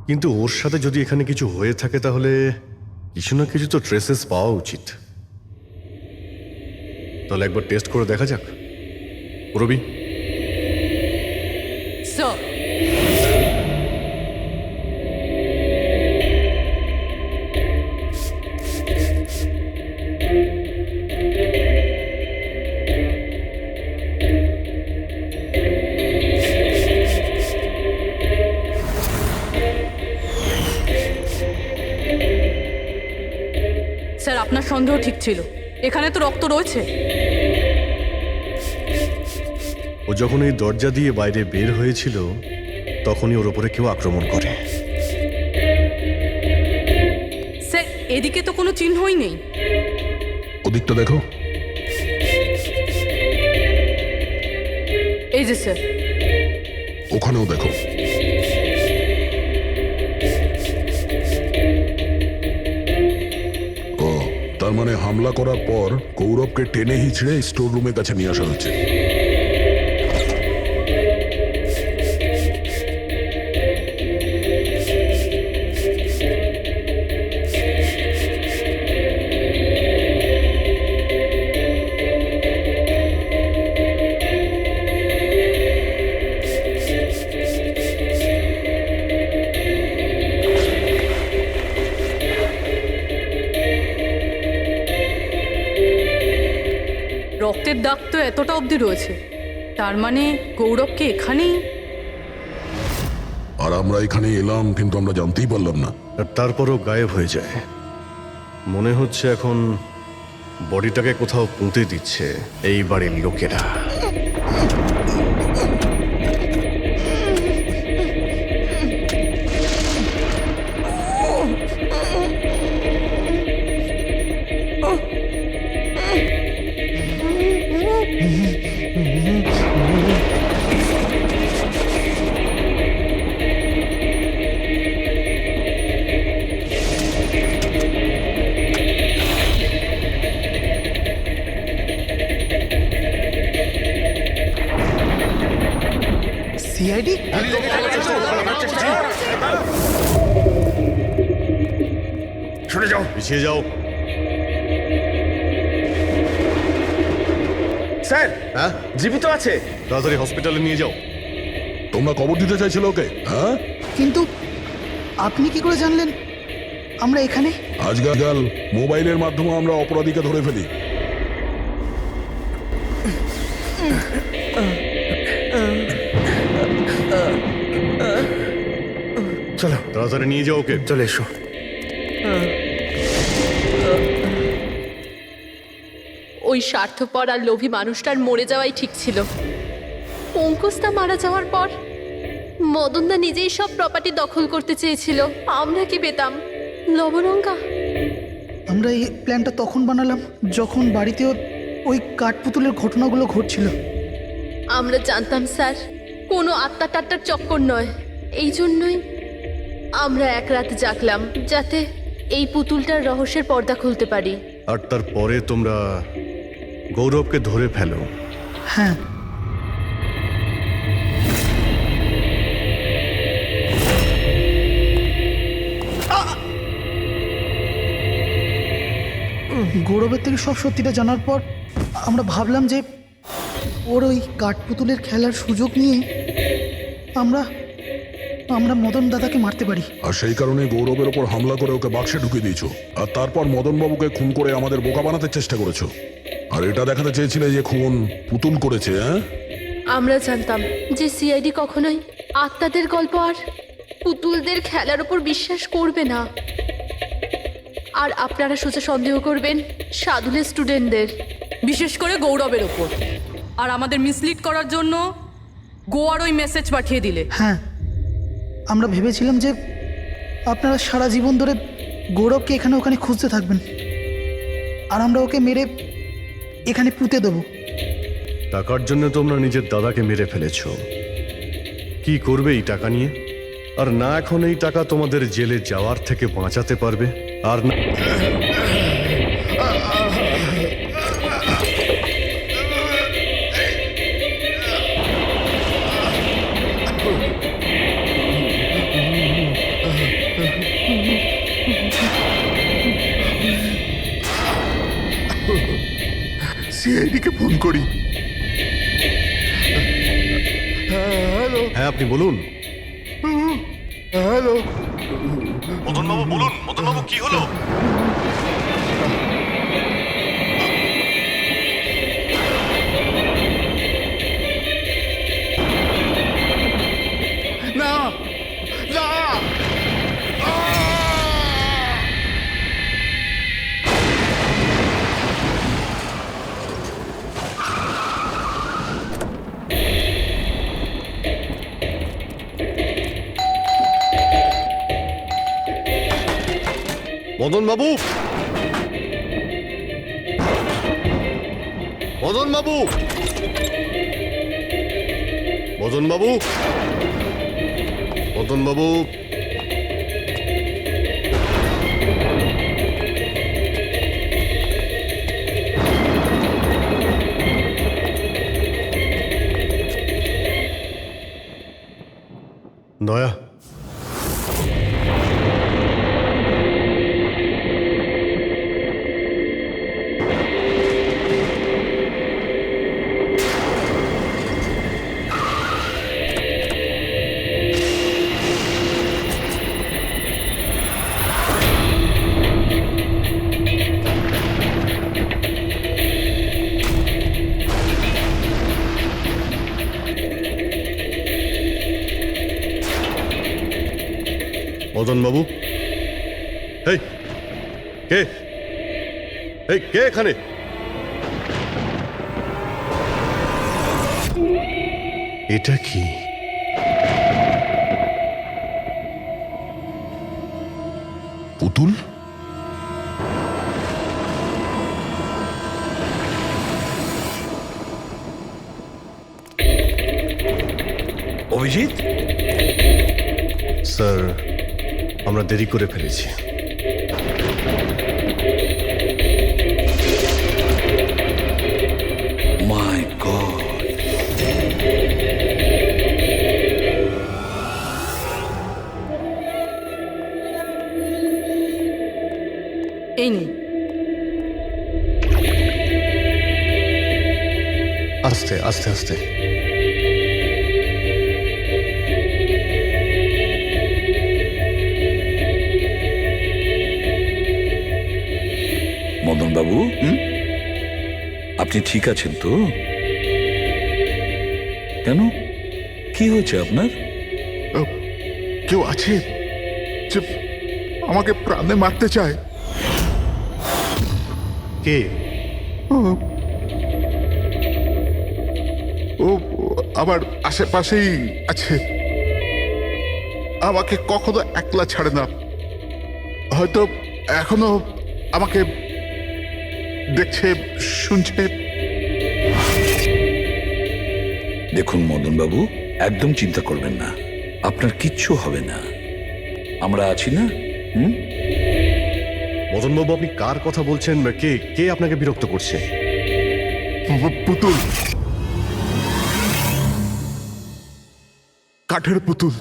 কিন্তু ওর সাথে যদি এখানে কিছু হয়ে থাকে তাহলে কিছু না কিছু তো ট্রেসেস পাওয়া উচিত। তাহলে একবার টেস্ট করে দেখা যাক। রবি, স্যার স্যার আপনার সন্দেহ ঠিক ছিল, এখানে তো রক্ত রয়েছে। ও যখন এই দরজা দিয়ে বাইরে বের হয়েছিল তখনই ওর ওপরে কেউ আক্রমণ করে। স্যার এদিকে তো কোনো চিহ্নই নেই। ওদিকটা দেখো। এই যে স্যার, ওখানেও দেখো। ও, তার মানে হামলা করার পর গৌরবকে টেনে হিচড়ে স্টোর রুমের কাছে নিয়ে আসা হচ্ছে। রক্তের দাগ তো এতটা অবধি রয়েছে, তার মানে গৌরবকে এখানেই। আর আমরা এখানে এলাম কিন্তু আমরা জানতেই পারলাম না। আর তারপরও গায়েব হয়ে যায়। মনে হচ্ছে এখন বডিটাকে কোথাও পুঁতে দিচ্ছে এই বাড়ির লোকেরা। সিআইডি? সরে যাও। পিছিয়ে যাও। স্যার, হ্যাঁ, জীবিত আছে। তাড়াতাড়ি হসপিটালে নিয়ে যাও। তোমরা কবর দিতে চাইছিল ওকে? হ্যাঁ, কিন্তু আপনি কি করে জানলেন আমরা এখানে? আজকাল মোবাইলের মাধ্যমে আমরা অপরাধীকে ধরে ফেলি। চলো তাড়াতাড়ি নিয়ে যাও ওকে। চলে এসো। ওই স্বার্থপর আর লোভী মানুষটার মরে যাওয়াই ঠিক ছিল। অঙ্কুশদা মারা যাওয়ার পর মদনদা নিজেই সব প্রপার্টি দখল করতে চেয়েছিল, আমরা কি পেতাম? লবণঙ্গা। আমরা এই প্ল্যানটা তখন বানালাম যখন বাড়িতে ওই কাঠপুতুলের ঘটনাগুলো ঘটছিল। আমরা জানতাম স্যার কোনো আত্মা টাত্মার চক্কর নয়, এই জন্যই আমরা এক রাত জাগলাম যাতে এই পুতুলটার রহস্যের পর্দা খুলতে পারি। আর তারপরে তোমরা গৌরবকে ধরে ফেলো। হ্যাঁ, গৌরবের থেকে সব সত্যিটা জানার পর আমরা ভাবলাম যে ওর ওই কাঠপুতুলের খেলার সুযোগ নিয়ে আমরা আমরা মদন দাদাকে মারতে পারি। আর সেই কারণে গৌরবের ওপর হামলা করে ওকে বাক্সে ঢুকিয়ে দিয়েছো, আর তারপর মদনবাবুকে খুন করে আমাদের বোকা বানাতে চেষ্টা করেছো। আর এটা দেখাতে চেয়েছিলে যে খুন পুতুল করেছে। হ্যাঁ, আমরা জানতাম যে সিআইডি কখনোই আত্মাদের গল্প আর পুতুলদের খেলার উপর বিশ্বাস করবে না, আর আপনারা সোজা সন্দেহ করবেন সাধুলের স্টুডেন্টদের। বিশেষ করে গৌরবের ওপর। আর আমাদের মিসলিড করার জন্য গোয়ার ওই মেসেজ পাঠিয়ে দিলে। হ্যাঁ, আমরা ভেবেছিলাম যে আপনারা সারা জীবন ধরে গৌরবকে এখানে ওখানে খুঁজতে থাকবেন, আর আমরা ওকে মেরে এখানে পুঁতে দেবো। টাকার জন্য তোমরা নিজের দাদাকে মেরে ফেলেছো। কি করবে এই টাকা নিয়ে? আর না এখন এই টাকা তোমাদের জেলে যাওয়ার থেকে বাঁচাতে পারবে, আর না সিআইডিকে ফোন করি। হ্যালো, হ্যাঁ আপনি বলুন। হ্যালো, মদনবাবু বলুন, মদনবাবু কি হলো? না না, মদনবাবু, মদনবাবু, মদনবাবু, মদনবাবু, দয়া, মদনবাবু, এই কে, এই কে এখানে? এটা কি? পুতুল? অভিজিৎ, স্যার, আমরা দেরি করে ফেলেছি। মাই গড, এই নিন। আস্তে আস্তে আস্তে। মদন বাবু, আপনি ঠিক আছেন তো? কেন, কি হয়েছে আপনার? কেউ আছে যে আমাকে প্রাণে মারতে চায়? কে? ও আমার আশেপাশেই আছে। আমাকে কখনো একলা ছাড়ে না। হয়তো এখনো আমাকে দেখছে, শুনছে। দেখুন মদন বাবু, একদম চিন্তা করবেন না, আপনার কিচ্ছু হবে না, আমরা আছি না। মদনবাবু, আপনি কার কথা বলছেন? কে কে আপনাকে বিরক্ত করছে? পুতুল, কাঠের পুতুল।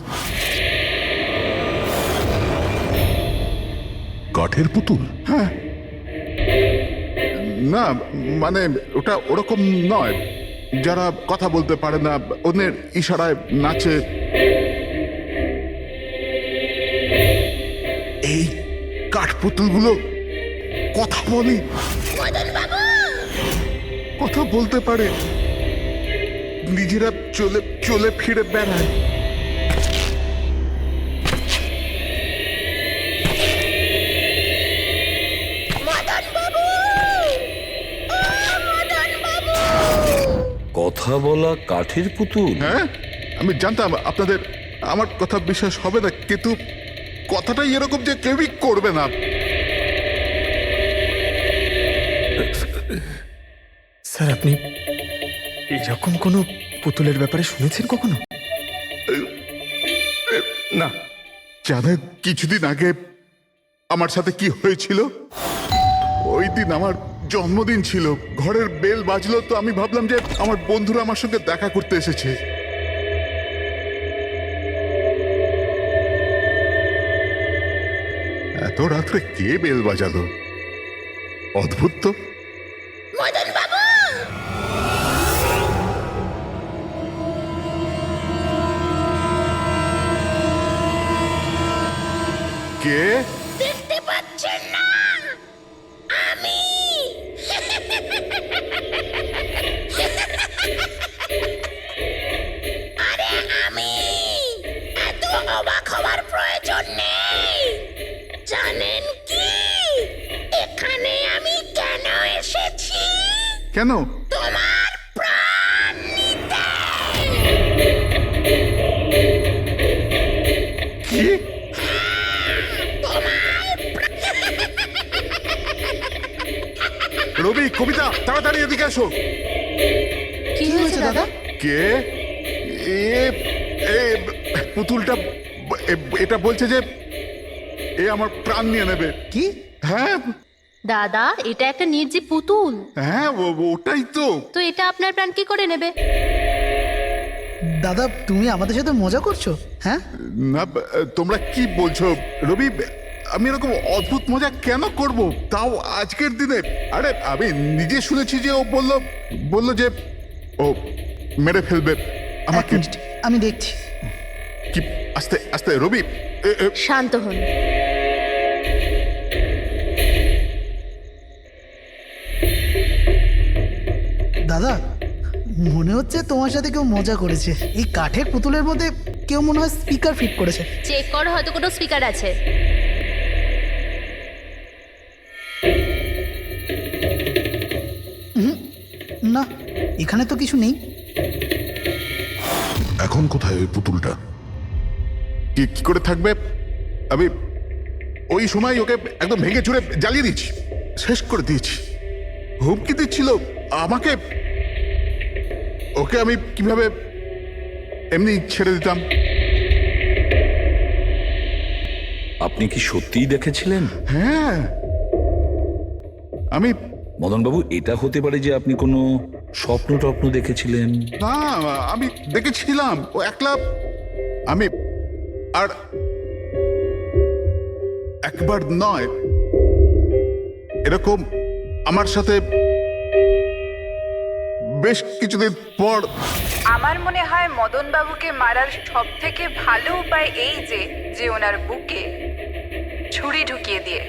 কাঠের পুতুল? হ্যাঁ, না মানে ওটা ওরকম নয়, যারা কথা বলতে পারে না, অন্যের ইশারায় নাচে। এই কাঠপুতুলগুলো কথা বলে, কথা বলতে পারে, নিজেরা চলে চলে ফিরে বেড়ায়। মদন বাবু, ও মদন কথা বলা কাঠের পুতুল? হ্যাঁ, আমি জানতাম আপনাদের আমার কথা বিশ্বাস হবে না, কিন্তু কথাটাই এরকম যে কেউই করবে না। স্যার আপনি এরকম কোনো পুতুলের ব্যাপারে শুনেছেন কখনো? না। জানেন কিছুদিন আগে আমার সাথে কি হয়েছিল? ওই দিন আমার জন্মদিন ছিল, ঘরের বেল বাজলো, তো আমি ভাবলাম যে আমার বন্ধুরা আমার সঙ্গে দেখা করতে এসেছে। এত রাত্রে কে বেল বাজালো? অদ্ভুত তো। কে? দেখতে পাচ্ছেন না আমি? আরে আমি, এত অবাক হওয়ার প্রয়োজন নেই। জানেন কি এখানে আমি কেন এসেছি? কেন? তোমার প্রাণ নিতে। কি? রবি, কবিতা, তাড়াতাড়ি এদিকে আসো। কি হয়েছে দাদা? কে? পুতুলটা এটা বলছে যে এ আমার প্রাণ নিয়ে নেবে। কি? হ্যাঁ দাদা, এটা একটা নির্জীব পুতুল। হ্যাঁ, ওটাই তো। তো এটা আপনার প্রাণ কি করে নেবে? দাদা তুমি আমাদের সাথে মজা করছো? হ্যাঁ, না, তোমরা কি বলছো? রবি, আমি এরকম অদ্ভুত মজা কেন করব, তাও আজকের দিনে? আরে আমি নিজে শুনেছি যে ও বললো যে ও মেরে ফেলবে আমাকে। আমি দেখছি। কি? আস্তে আস্তে রবি। শান্ত হন। দাদা মনে হচ্ছে তোমার সাথে কেউ মজা করেছে। এই কাঠের পুতুলের মধ্যে কেউ মনে হয় স্পিকার ফিট করেছে। চেক করো, হয়তো কোনো স্পিকার আছে। না, এখানে তো কিছু নেই। এখন কোথায় ওই পুতুলটা? কি করে থাকবে? আমি ওই সময় ওকে একদম ভেঙে চুরে জ্বালিয়ে দিয়েছি, শেষ করে দিয়েছি। হুমকি দিচ্ছিল আমাকে, ওকে আমি কিভাবে এমনি ছেড়ে দিতাম? আপনি কি সত্যিই দেখেছিলেন? হ্যাঁ, আমি। মদনবাবু, এটা হতে পারে যে আপনি কোনো স্বপ্ন টপ্ন দেখেছিলেন। না, আমি দেখেছিলাম ও একলা। আমি আর একবার নয়, এরকম আমার সাথে বেশ কিছুদিন পর। আমার মনে হয় মদন বাবুকে মারার সব থেকে ভালো উপায় এই যে ওনার বুকে ছুরি ঢুকিয়ে দিয়ে।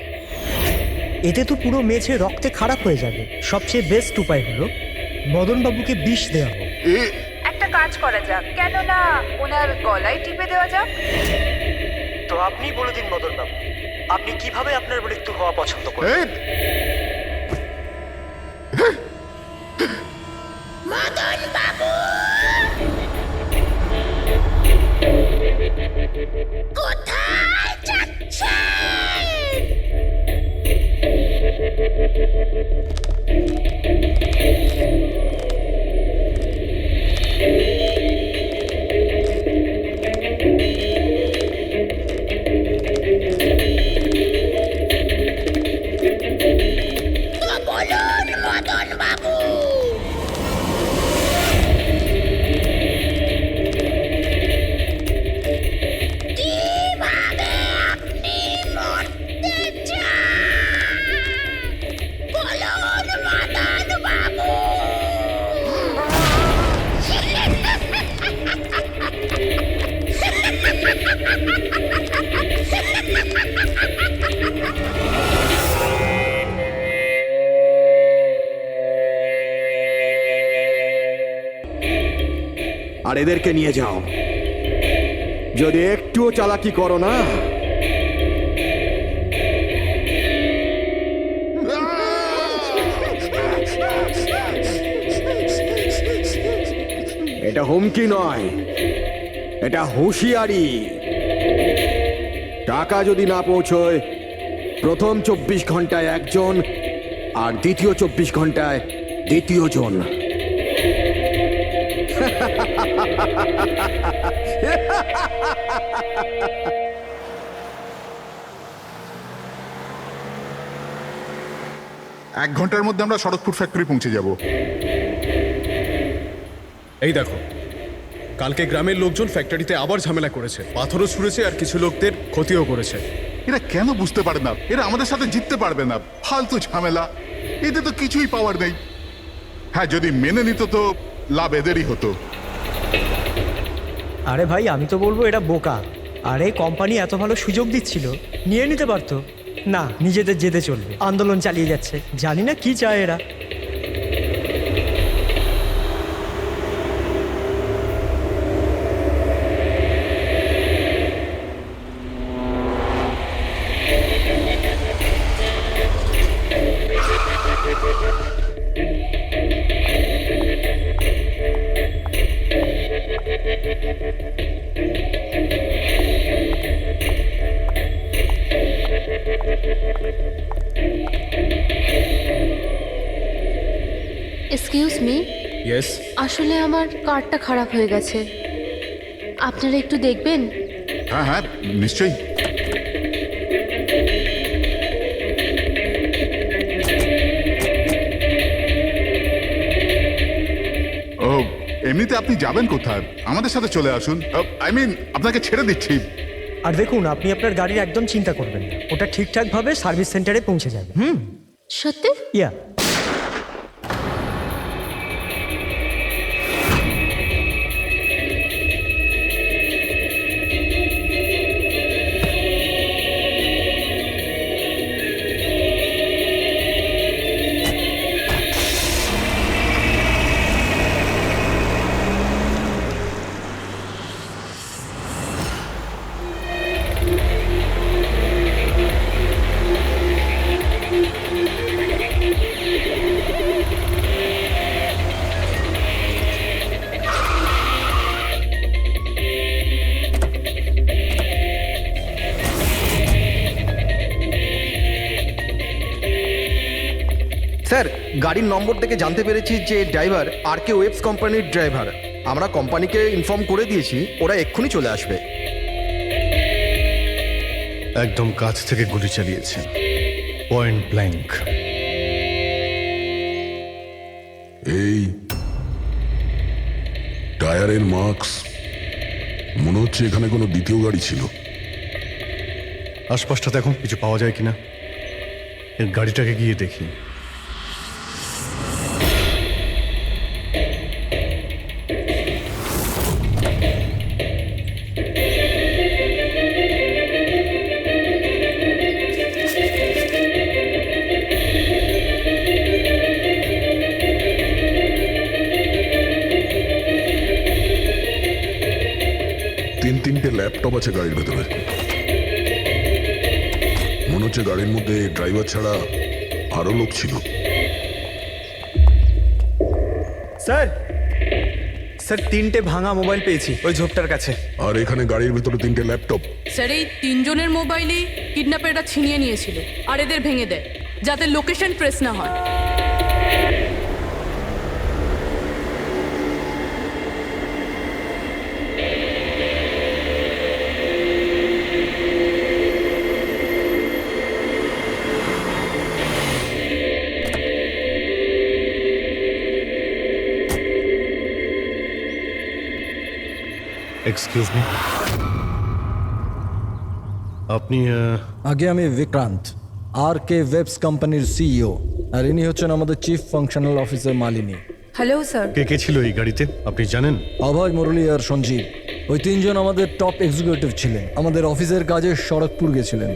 এতে তো পুরো মেঝে রক্তে খারাপ হয়ে যাবে। সবচেয়ে বেস্ট উপায় হলো মদনবাবুকে বিষ দেওয়া হোক। একটা কাজ করা যাক, কেন না ওনার গলায় টিপে দেওয়া যাক। তো আপনি বলে দিন মদন বাবু, আপনি কিভাবে আপনার মৃত্যু হওয়া পছন্দ করেন? মদন বাবু কোথায় যাচ্ছেন? বলুন মদন বাবু। কিভাবে আপনি মরতে চান? বলুন মদন বাবু। আর এদেরকে নিয়ে যাও। যদি একটুও চালাকি করো না, এটা হুমকি নয়, এটা হুঁশিয়ারি। টাকা যদি না পৌঁছয়, প্রথম 24 ঘন্টায় একজন আর দ্বিতীয় 24 ঘন্টায় দ্বিতীয় জন। এক ঘন্টার মধ্যে আমরা শরৎপুর ফ্যাক্টরি পৌঁছে যাব। এই দেখো, কালকে গ্রামের লোকজন ফ্যাক্টরিতে আবার ঝামেলা করেছে, পাথরও ছুঁড়েছে আর কিছু লোকদের ক্ষতিও করেছে। এরা কেন বুঝতে পারে না এরা আমাদের সাথে জিততে পারবে না? ফালতু ঝামেলা, এতে তো কিছুই পাওয়ার নেই। হ্যাঁ, যদি মেনে নিত তো লাভ এদেরই হতো। আরে ভাই, আমি তো বলবো এটা বোকা। আরে কোম্পানি এত ভালো সুযোগ দিচ্ছিল, নিয়ে নিতে পারতো। না, নিজেদের জেদে চলবে, আন্দোলন চালিয়ে যাচ্ছে। জানি না কি চায় এরা। এক্সকিউজ মি, ইয়েস, আসলে আমার কার্ডটা খারাপ হয়ে গেছে, আপনারা একটু দেখবেন? হ্যাঁ হ্যাঁ, নিশ্চয়ই। ও, এমনিতে আপনি যাবেন কোথায়? আমাদের সাথে চলে আসুন। আই মিন, আপনাকে ছেড়ে দিচ্ছি। আর দেখুন, আপনি আপনার গাড়ির একদম চিন্তা করবেন না, ওটা ঠিকঠাকভাবে সার্ভিস সেন্টারে পৌঁছে যাবে। সত্যি? ইয়া। স্যার, গাড়ির নম্বর থেকে জানতে পেরেছি যে ড্রাইভার আর কে ওয়েবস কোম্পানির ড্রাইভার। আমরা কোম্পানিকে ইনফর্ম করে দিয়েছি, ওরা এক্ষুনি চলে আসবে। একদম কাছ থেকে গুলি চালিয়েছে, পয়েন্ট ব্ল্যাঙ্ক। এই টায়ারের মার্কস, মনে হচ্ছে এখানে কোনো দ্বিতীয় গাড়ি ছিল। আশপাশটা দেখো, কিছু পাওয়া যায় কিনা। এর গাড়িটাকে গিয়ে দেখি। তিনটে ল্যাপটপ আছে গাড়ির ভেতরে। মনে হচ্ছে গাড়ির মধ্যে ড্রাইভার ছাড়া আরো লোক ছিল। স্যার, স্যার 3টে ভাঙা মোবাইল পেয়েছি ওই ঝোপটার কাছে। আর এখানে গাড়ির ভেতরে 3টে ল্যাপটপ। স্যার, এই 3 জনের মোবাইলই কিডন্যাপাররা ছিনিয়ে নিয়েছিল আর এদের ভেঙে দেয়, যাতে লোকেশন ট্রেস না হয়। এক্সকিউজ মি, আপনি আগে আমি বিক্রান্ত, আর কে ওয়েবস কোম্পানির সিইও, আর ইনি হচ্ছেন আমাদের chief functional officer Malini. Hello sir. কে কে ছিল এই গাড়িতে আপনি জানেন? অভয়, মুরলী আর সঞ্জীব, ওই 3 জন আমাদের টপ এক্সিকিউটিভ ছিলেন, আমাদের অফিসের কাজে শরৎপুর গেছিলেন।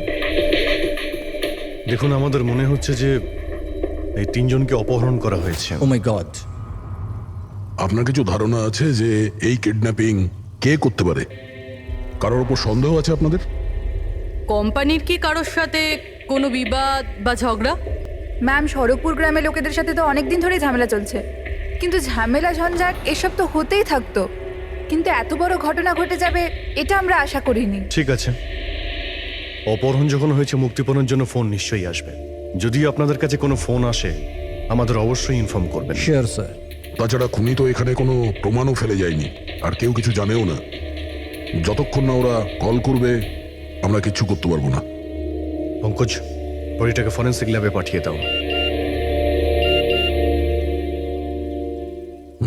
দেখুন, আমাদের মনে হচ্ছে যে এই 3 জনকে অপহরণ করা হয়েছে। ও মাই গড। আপনার কিছু ধারণা আছে যে এই কিডন্যাপিং কে করতে পারে? কারোর উপর সন্দেহ আছে আপনাদের? কোম্পানির কি কারোর সাথে কোনো বিবাদ বা ঝগড়া? ম্যাম, শরৎপুর গ্রামের লোকেদের সাথে তো অনেক দিন ধরেই ঝামেলা চলছে। কিন্তু ঝামেলা ঝঞ্ঝাট এসব তো হতেই থাকতো, কিন্তু এত বড় ঘটনা ঘটে যাবে এটা আমরা আশা করিনি। ঠিক আছে, অপহরণ যখন হয়েছে মুক্তিপণের জন্য ফোন নিশ্চয়ই আসবে। যদি আপনাদের কাছে কোনো ফোন আসে আমাদের অবশ্যই ইনফর্ম করবেন। Sure sir. তাছাড়া খুনি তো এখানে কোনো প্রমাণও ফেলে যায়নি, আর কেউ কিছু জানেও না। যতক্ষণ না ওরা কল করবে আমরা কিচ্ছু করতে পারবো না। পঙ্কজ, বডিটাকে ফরেন্সিক ল্যাবে পাঠিয়ে দাও।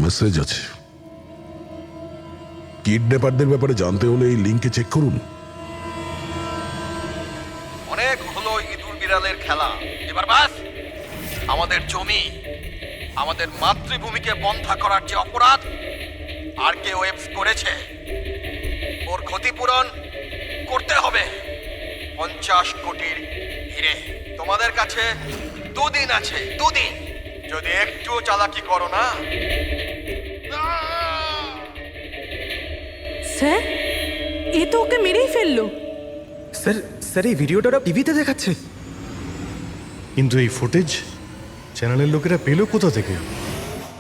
মেসেজ আছে। কিডন্যাপারদের ব্যাপারে জানতে হলে এই লিঙ্কে চেক করুন। অনেক হলো ইঁদুর বিড়ালের খেলা, এবার বাস। আমাদের জমি, আমাদের মাতৃভূমিকে বন্ধা করার যে অপরাধ আর কে ওয়েবস করেছে, ওর ক্ষতিপূরণ করতে হবে 50 কোটির হিরে। তোমাদের কাছে 2 দিন আছে, 2 দিন। যদি একটু চালাকি করো না। স্যার, এ তো ওকে মেরেই ফেললো। স্যার স্যার এই ভিডিওটা ওরা টিভিতে দেখাচ্ছে। কিন্তু এই ফুটেজ চ্যানেলের লোকেরা পেল কোথা থেকে?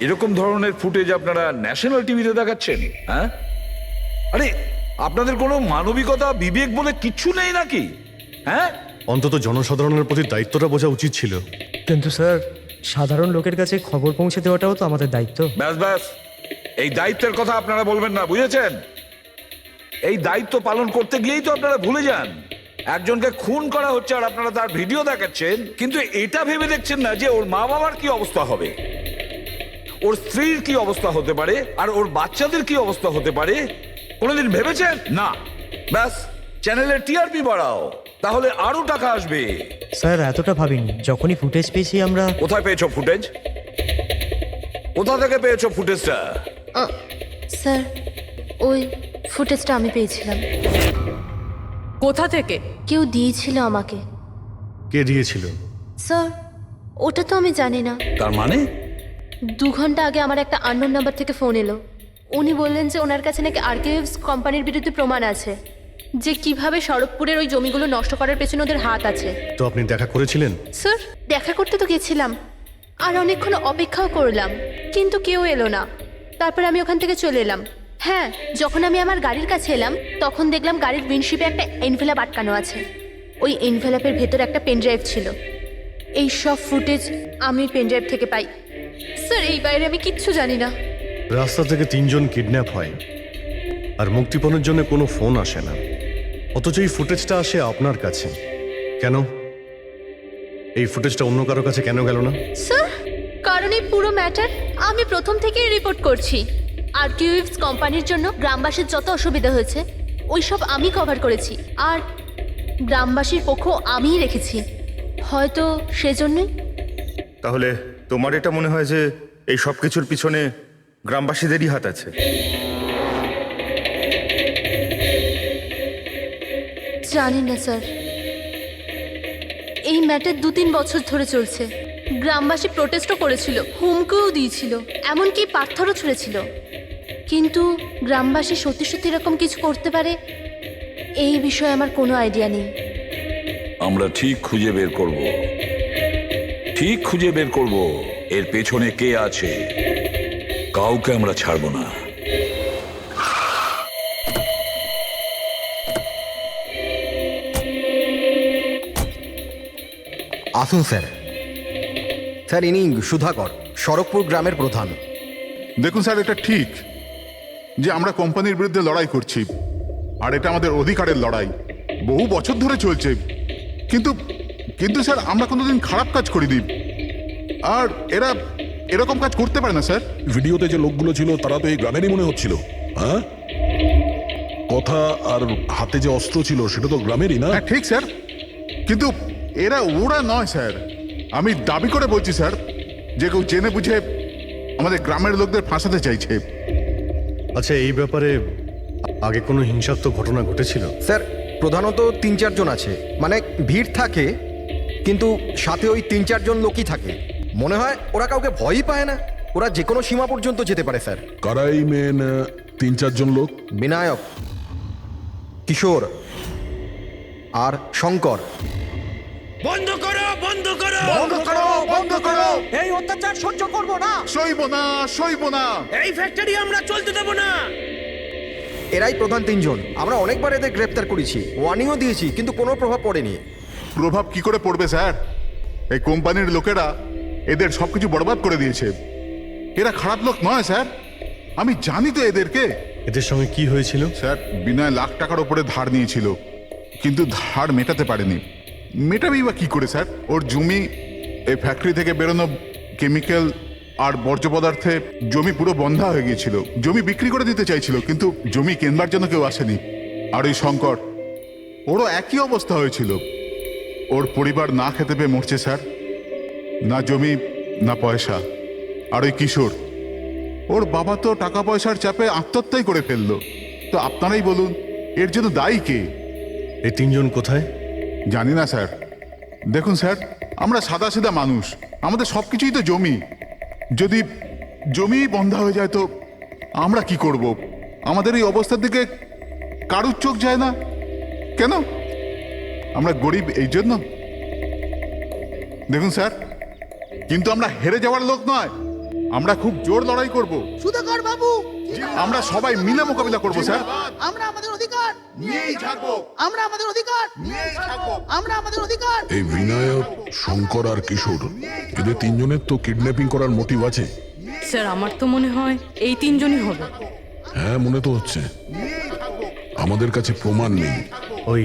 এরকম ধরনের ফুটেজ আপনারা ন্যাশনাল টিভিতে দেখাচ্ছেন? হ্যাঁ, আরে আপনাদের কোনো মানবিকতা বিবেক বলে কিচ্ছু নেই নাকি? হ্যাঁ, অন্তত জনসাধারণের প্রতি দায়িত্বটা বোঝা উচিত ছিল। কিন্তু স্যার, সাধারণ লোকের কাছে খবর পৌঁছে দেওয়াটাও তো আমাদের দায়িত্ব। ব্যাস ব্যাস, এই দায়িত্বের কথা আপনারা বলবেন না, বুঝেছেন? এই দায়িত্ব পালন করতে গিয়েই তো আপনারা ভুলে যান একজনকে খুন করা হচ্ছে আর আপনারা তার ভিডিও দেখাচ্ছেন, কিন্তু এটা ভেবে দেখছেন না যে ওর মা বাবার কি অবস্থা হবে, ওর স্ত্রীর কি অবস্থা হতে পারে, আর ওর বাচ্চাদের কি অবস্থা হতে পারে। কোনোদিন ভেবেছেন? না। ব্যাস, চ্যানেলের টিআরপি বাড়াও, তাহলে আরো টাকা আসবে। স্যার এতটা ভাবিনি, যখনই ফুটেজ পেয়েছি আমরা। কোথায় পেয়েছো ফুটেজ? কোথা থেকে পেয়েছো ফুটেজটা? স্যার, ওই ফুটেজটা আমি পেয়েছিলাম। কোথা থেকে? কেউ দিয়েছিল আমাকে। কে দিয়েছিল? স্যার, ওটা তো আমি জানি না। তার মানে 2 ঘন্টা আগে আমার একটা আননোন নাম্বার থেকে ফোন এলো। উনি বললেন যে ওনার কাছে নাকি আর্কাইভস কোম্পানির বিরুদ্ধে প্রমাণ আছে, যে কিভাবে শরৎপুরের ওই জমিগুলো নষ্ট করার পেছনে ওদের হাত আছে। তো আপনি দেখা করেছিলেন? স্যার, দেখা করতে তো গেছিলাম, আর অনেকক্ষণ অপেক্ষাও করলাম, কিন্তু কেউ এলো না। তারপর আমি ওখান থেকে চলে এলাম। হ্যাঁ, যখন আমি আমার গাড়ির কাছে এলাম তখন দেখলাম গাড়ির উইন্ডশিপে একটা এনভেলাপ আটকানো আছে। ওই এনভেলাপের ভেতর একটা পেনড্রাইভ ছিল। এই সব ফুটেজ আমি পেনড্রাইভ থেকে পাই। স্যার, এই বাইরে আমি কিচ্ছু জানি না। রাস্তা থেকে 3 জন কিডন্যাপ হয় আর মুক্তিপণের জন্য কোনো ফোন আসে না, অথচ এই ফুটেজটা আসে আপনার কাছে। কেন এই ফুটেজটা অন্য কারো কাছে কেন গেল না? স্যার, কারণ এই পুরো ম্যাটার আমি প্রথম থেকেই রিপোর্ট করছি। আর্কিউভস কোম্পানির জন্য গ্রামবাসীর যত অসুবিধা হয়েছে ওই সব আমি কভার করেছি, আর গ্রামবাসীর পক্ষ আমিই রেখেছি। হয়তো সেজন্যই। তাহলে তোমার এটা মনে হয় যে এই সব কিছুর পিছনে গ্রামবাসীদেরই হাত আছে? জানি না স্যার, এই ম্যাটার 2-3 বছর ধরে চলছে। গ্রামবাসী প্রোটেস্টও করেছিল, হুমকিও দিয়েছিল, এমনকি পাথরও ছুঁড়েছিল, কিন্তু গ্রামবাসী সত্যি সত্যি এরকম কিছু করতে পারে এই বিষয়ে আমার কোনো আইডিয়া নেই। আমরা ঠিক খুঁজে বের করব, ঠিক খুঁজে বের করব এর পেছনে কে আছে। কাউকে আমরা ছাড়বো না। আসুন স্যার। স্যার, ইনি সুধাকর, শরৎপুর গ্রামের প্রধান। দেখুন স্যার, এটা ঠিক যে আমরা কোম্পানির বিরুদ্ধে লড়াই করছি, আর এটা আমাদের অধিকারের লড়াই, বহু বছর ধরে চলছে। কিন্তু কিন্তু স্যার, আমরা কোনোদিন খারাপ কাজ করিনি, আর এরা এরকম কাজ করতে পারে না স্যার। ভিডিওতে যে লোকগুলো ছিল তারা তো এই গ্রামেরই মনে হচ্ছিল। হ্যাঁ, কথা আর হাতে যে অস্ত্র ছিল সেটা তো গ্রামেরই না? হ্যাঁ ঠিক স্যার, কিন্তু ওরা নয় স্যার। আমি দাবি করে বলছি স্যার যে কেউ জেনে বুঝে আমাদের গ্রামের লোকদের ফাঁসাতে চাইছে। আচ্ছা, এই ব্যাপারে আগে কোনো হিংসাত্মক ঘটনা ঘটেছিল? স্যার, প্রধানত 3-4 জন আছে, মানে ভিড় থাকে কিন্তু সাথে ওই 3-4 জন লোকই থাকে। মনে হয় ওরা কাউকে ভয়ই পায় না, ওরা যে কোনো সীমা পর্যন্ত যেতে পারে স্যার। কারাই মেন 3-4 জন লোক? বিনায়ক, কিশোর আর শঙ্কর, বন্ধ করো বন্ধ করো বন্ধ করো বন্ধ করো এই অত্যাচার সহ্য করব না। সইব না সইব না। এই ফ্যাক্টরি আমরা চলতে দেব না। এরাই প্রধান তিনজন। আমরা অনেকবার এদের গ্রেপ্তার করেছি, ওয়ার্নিংও দিয়েছি, কিন্তু কোনো প্রভাব পড়েনি। প্রভাব কি করে পড়বে স্যার? এই কোম্পানির লোকেরা এদের সবকিছু বরবাদ করে দিয়েছে। এরা খারাপ লোক নয় স্যার, আমি জানি তো এদেরকে। এদের সঙ্গে কি হয়েছিল? স্যার, বিনয় লাখ টাকার উপরে ধার নিয়েছিল, কিন্তু ধার মেটাতে পারেনি। মেটাবেই বা কি করে স্যার? ওর জমি, এই ফ্যাক্টরি থেকে বেরোনো কেমিক্যাল আর বর্জ্য পদার্থে জমি পুরো বন্ধা হয়ে গিয়েছিল। জমি বিক্রি করে দিতে চাইছিল, কিন্তু জমি কেনবার জন্য কেউ আসেনি। আর ওই শঙ্কর, ওরও একই অবস্থা হয়েছিল। ওর পরিবার না খেতে পেয়ে মরছে স্যার, না জমি না পয়সা। আর ওই কিশোর, ওর বাবা তো টাকা পয়সার চাপে আত্মহত্যাই করে ফেললো। তো আপনারাই বলুন, এর জন্য দায়ী কে? এই তিনজন কোথায়? জানি না স্যার। দেখুন স্যার, আমরা সাদাসিধা মানুষ, আমাদের সব কিছুই তো জমি। যদি জমি বন্ধ হয়ে যায় তো আমরা কি করব? আমাদের এই অবস্থার দিকে কারুর চোখ যায় না কেন? আমরা গরিব এই জন্য? দেখুন স্যার, কিন্তু আমরা হেরে যাওয়ার লোক নয়, আমরা খুব জোর লড়াই করব। সুধাকর বাবু, আমরা সবাই মিলে মোকাবিলা করব স্যার। আমরা আমাদের অধিকার নিয়েই থাকবো, আমরা আমাদের অধিকার নিয়েই থাকবো। আমরা আমাদের অধিকার এই বিনায়ক, শঙ্কর আর কিশোর, এদের তিনজনের তো কিডন্যাপিং করার মোটিভ আছে। স্যার আমার তো মনে হয় এই তিনজনই হবে। হ্যাঁ, মনে তো হচ্ছে। আমাদের কাছে প্রমাণ নেই। ওই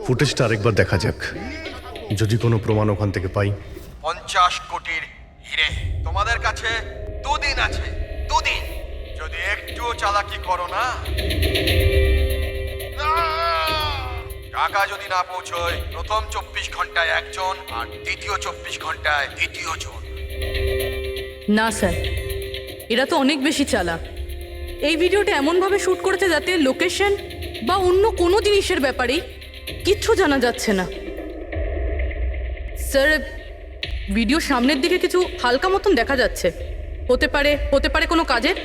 ফুটেজটা আরেকবার দেখা যাক, যদি কোনো প্রমাণ ওখান থেকে পাই। 50 কোটির হিরে তোমাদের কাছে 2 দিন আছে, 2 দিন। যদি একটুও চালাকি করো না, টাকা যদি না পৌঁছয়, প্রথম 24 ঘন্টায় একজন আর দ্বিতীয় 24 ঘন্টায় দ্বিতীয় জন। না স্যার, এরা তো অনেক বেশি চালাক। এই ভিডিওটা এমনভাবে শ্যুট করেছে যাতে লোকেশন বা অন্য কোনো জিনিসের ব্যাপারেই কিচ্ছু জানা যাচ্ছে না। স্যার, ভিডিও সামনের দিকে কিছু হালকা মতন দেখা যাচ্ছে। হতে পারে কোনো কাজের।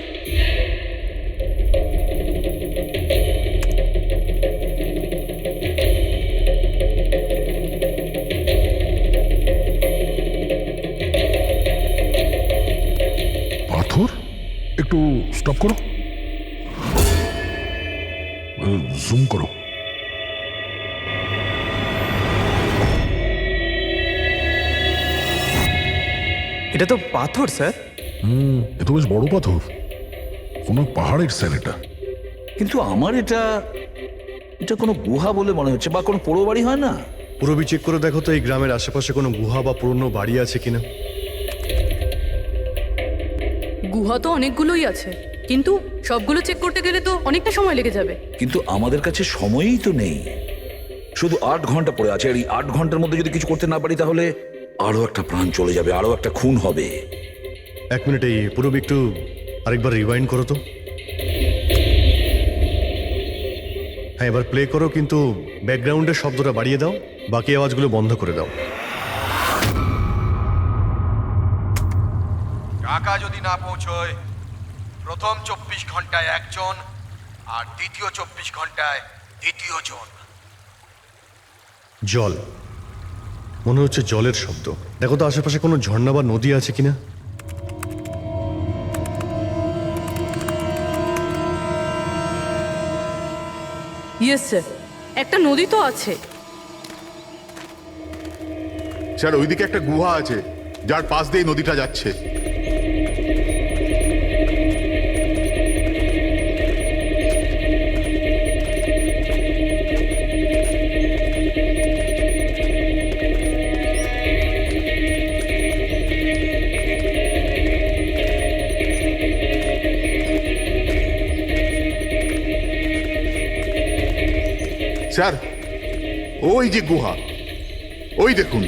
পাথর? একটু স্টপ করো, জুম করো। এটা তো পাথর স্যার। এ তো বেশ বড় পাথর, কোনো পাহাড়ের স্যার এটা। কিন্তু আমার এটা কোনো গুহা বলে মনে হচ্ছে, বা কোনো পোড়ো বাড়ি হয় না? পুরবি চেক করে দেখো তো এই গ্রামের আশেপাশে কোনো গুহা বা পুরনো বাড়ি আছে কিনা। গুহা তো অনেকগুলোই আছে, কিন্তু সবগুলো চেক করতে গেলে তো অনেকটা সময় লেগে যাবে। কিন্তু আমাদের কাছে সময়ই তো নেই, শুধু 8 ঘন্টা পড়ে আছে। আর এই 8 ঘন্টার মধ্যে যদি কিছু করতে না পারি, তাহলে আরো একটা প্রাণ চলে যাবে, আরো একটা খুন হবে। 1 মিনিট, এই পুরবি একটু আরেকবার রিওয়াইন্ড করো তো। হ্যাঁ, এবার প্লে করো, কিন্তু ব্যাকগ্রাউন্ডের শব্দটা বাড়িয়ে দাও, বাকি আওয়াজগুলো বন্ধ করে দাও। টাকা যদি না পৌঁছয়, প্রথম 24 ঘন্টায় একজন আর দ্বিতীয় 24 ঘন্টায় দ্বিতীয় জন। জল, মনে হচ্ছে জলের শব্দ। দেখো তো আশেপাশে কোনো ঝর্ণা বা নদী আছে কিনা। ইয়েস স্যার, একটা নদী তো আছে। স্যার, ওইদিকে একটা গুহা আছে, যার পাশ দিয়ে নদীটা যাচ্ছে। স্যার, ওই যে গুহা, ওই দেখুন।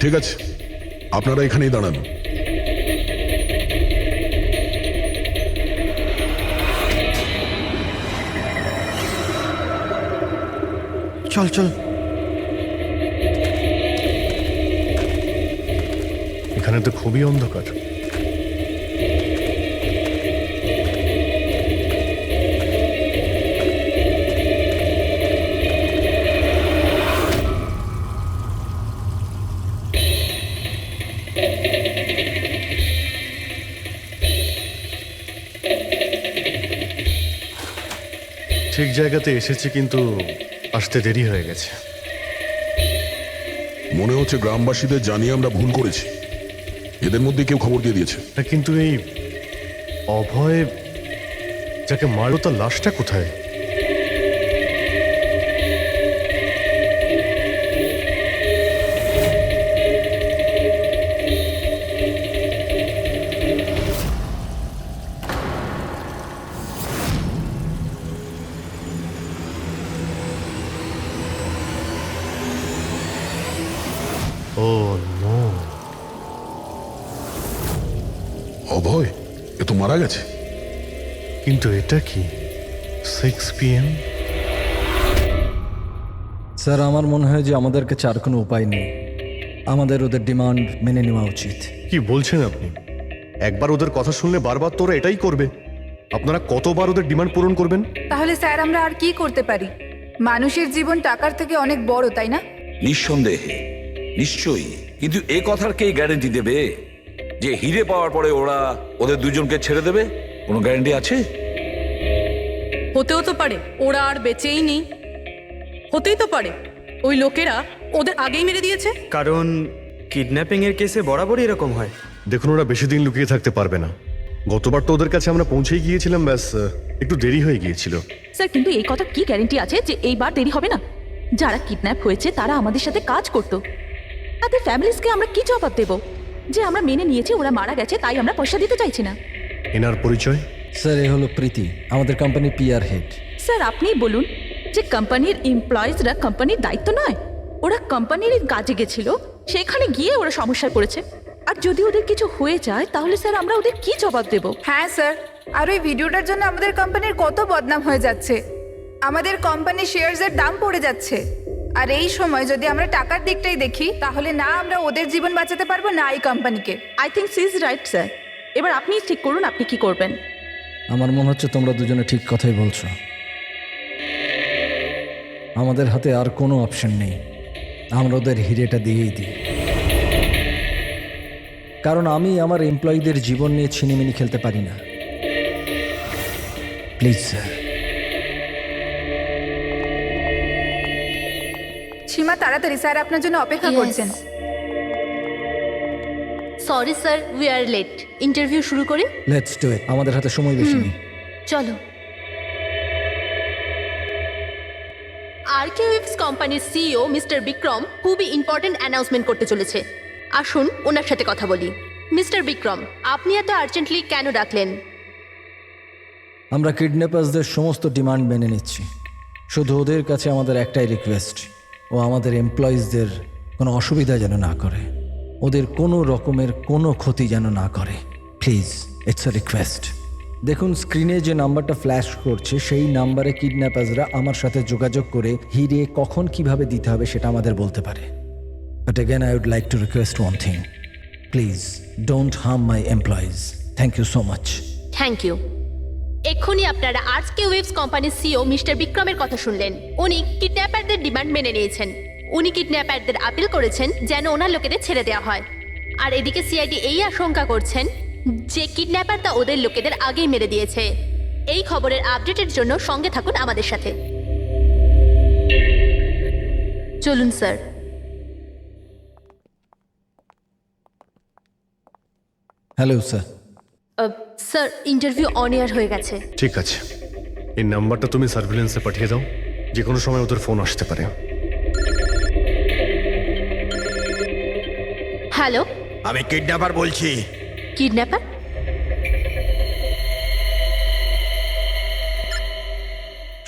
ঠিক আছে, আপনারা এখানেই দাঁড়ান। চল চল। এখানে তো খুবই অন্ধকার। ঠিক জায়গাতে এসেছি, কিন্তু আসতে দেরি হয়ে গেছে। মনে হচ্ছে গ্রামবাসীদের জানিয়ে আমরা ভুল করেছি। এদের মধ্যে কেউ খবর দিয়ে দিয়েছে। কিন্তু এই অভয় যাকে মারলো তার লাশটা কোথায়? ও নো, অভয় এ তো মারা গেছে। কিন্তু এটা কি 6 PM? স্যার, আমার মনে হয় যে আমাদের কাছে আর কোনো উপায় নেই। আমাদের ওদের ডিমান্ড মেনে নেওয়া উচিত। কি বলছেন আপনি? একবার ওদের কথা শুনলে বারবার তোরা এটাই করবে? আপনারা কতবার ওদের ডিমান্ড পূরণ করবেন? তাহলে স্যার আমরা আর কি করতে পারি? মানুষের জীবন টাকার থেকে অনেক বড়, তাই না? নিঃসন্দেহে, নিশ্চয়ই। কিন্তু এ কথার কে গ্যারেন্টি দেবে যে হিরে পাওয়ার পরে ওরা ওদের দুজনকে ছেড়ে দেবে? কোনো গ্যারেন্টি আছে? হতেও তো পারে ওরা আর বেঁচেই নেই। হতেই তো পারে ওই লোকেরা ওদের আগেই মেরে দিয়েছে। কারণ কিডন্যাপিং এর কেসে বরাবরই এরকম হয়। দেখুন, ওরা বেশি দিন লুকিয়ে থাকতে পারবে না। গতবার তো ওদের কাছে আমরা পৌঁছেই গিয়েছিলাম, ব্যাস একটু দেরি হয়ে গিয়েছিল। স্যার, কিন্তু এই কথা কি গ্যারেন্টি আছে যে এইবার দেরি হবে না? যারা কিডন্যাপ হয়েছে তারা আমাদের সাথে কাজ করতো। তাদের ফ্যামিলিজকে আমরা কি জবাব দেব যে আমরা মেনে নিয়েছি ওরা মারা গেছে, তাই আমরা পয়সা দিতে চাইছি না? এনার পরিচয়? স্যার, এ হলো প্রীতি, আমাদের কোম্পানির পিআর হেড। স্যার, আপনিই বলুন যে কোম্পানির এমপ্লয়িজরা কোম্পানির দায়িত্ব নয়? ওরা কোম্পানির কাজে গেছিল, সেখানে গিয়ে ওরা সমস্যায় পড়েছে। আর যদি ওদের কিছু হয়ে যায় তাহলে স্যার আমরা ওদের কি জবাব দেব? হ্যাঁ স্যার, আর ওই ভিডিওটার জন্য আমাদের কোম্পানির কত বদনাম হয়ে যাচ্ছে। আমাদের কোম্পানির শেয়ারসের দাম পড়ে যাচ্ছে। আর এই সময় যদি আমরা টাকার দিকটাই দেখি, তাহলে না আমরা ওদের জীবন বাঁচাতে পারবো, না এই কোম্পানিকে। I think she is right sir. এবার আপনি ঠিক করুন আপনি কি করবেন। আমার মনে হচ্ছে তোমরা দুজনে ঠিক কথাই বলছো। আমাদের হাতে আর কোনো অপশন নেই, আমরা ওদের হিরেটা দিয়েই দিই। কারণ আমি আমার এমপ্লয়ীদের জীবন নিয়ে ছিনিমিনি খেলতে পারি না। Please sir. সীমা, তাড়াতাড়ি, স্যার আপনার জন্য অপেক্ষা করছেন। Sorry sir, we are late. Interview শুরু করি। লেটস ডু ইট, আমাদের হাতে সময় বেশি নেই। চলো। আরকেওয়েভস কোম্পানির সিইও মিস্টার বিক্রম খুবই ইম্পর্টেন্ট অ্যানাউন্সমেন্ট করতে চলেছে। আসুন ওনার সাথে কথা বলি। মিস্টার বিক্রম, আপনি এত আর্জেন্টলি কেন ডাকলেন? আমরা কিডন্যাপার্সদের সমস্ত ডিমান্ড মেনে নিচ্ছি। শুধু ওদের কাছে আমাদের একটাই রিকোয়েস্ট, ও আমাদের এমপ্লয়িজদের কোনো অসুবিধা যেন না করে, ওদের কোনো রকমের কোনো ক্ষতি যেন না করে। Please, it's a request. দেখুন, স্ক্রিনে যে নাম্বারটা ফ্ল্যাশ করছে সেই নাম্বারে কিডন্যাপার্সরা আমার সাথে যোগাযোগ করে হিরে কখন কিভাবে দিতে হবে সেটা আমাদের বলতে পারে। But again I would like to request one thing, please don't harm my employees. Thank you so much. Thank you. এক্ষুনি আপনারা আরকেওয়েভস কোম্পানির সিইও মিস্টার বিক্রমের কথা শুনলেন। উনি কিডন্যাপারদের ডিমান্ড মেনে নিয়েছেন। উনি কিডন্যাপারদের আপিল করেছেন যেন ওনার লোকেদের ছেড়ে দেওয়া হয়। আর এদিকে সিআইডি এই আশঙ্কা করছেন যে কিডন্যাপারটা ওদের লোকেদের আগেই মেরে দিয়েছে। এই খবরের আপডেটের জন্য সঙ্গে থাকুন আমাদের সাথে। চলুন sir. Hello sir. Sir, interview on air হয়ে গেছে। ঠিক আছে, এই নাম্বারটা তুমি সার্ভিলেন্সে পাঠিয়ে দাও, যে কোনো সময় ওদের ফোন আসতে পারে। হ্যালো, আমি কিডন্যাপার বলছি। কিডন্যাপার?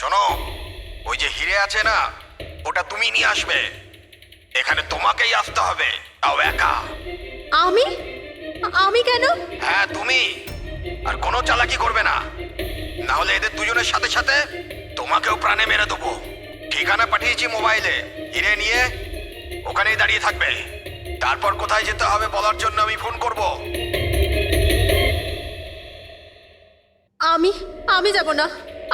শোনো, ওই যে হিরে আছে না, ওটা তুমি নিয়ে আসবে। এখানে তোমাকেই আসতে হবে, তাও একা। আমি? আমি কেন? হ্যাঁ তুমি। আর কোনো চালাকি করবে না, না হলে এদের দুজনের সাথে সাথে তোমাকেও প্রাণে মেরে দেবো। ঠিকানা পাঠিয়েছি মোবাইলে, হিরে নিয়ে ওখানেই দাঁড়িয়ে থাকবে। তারপর কোথায় যেতে হবে বলার জন্য আমি ফোন করব। আমি যাব না।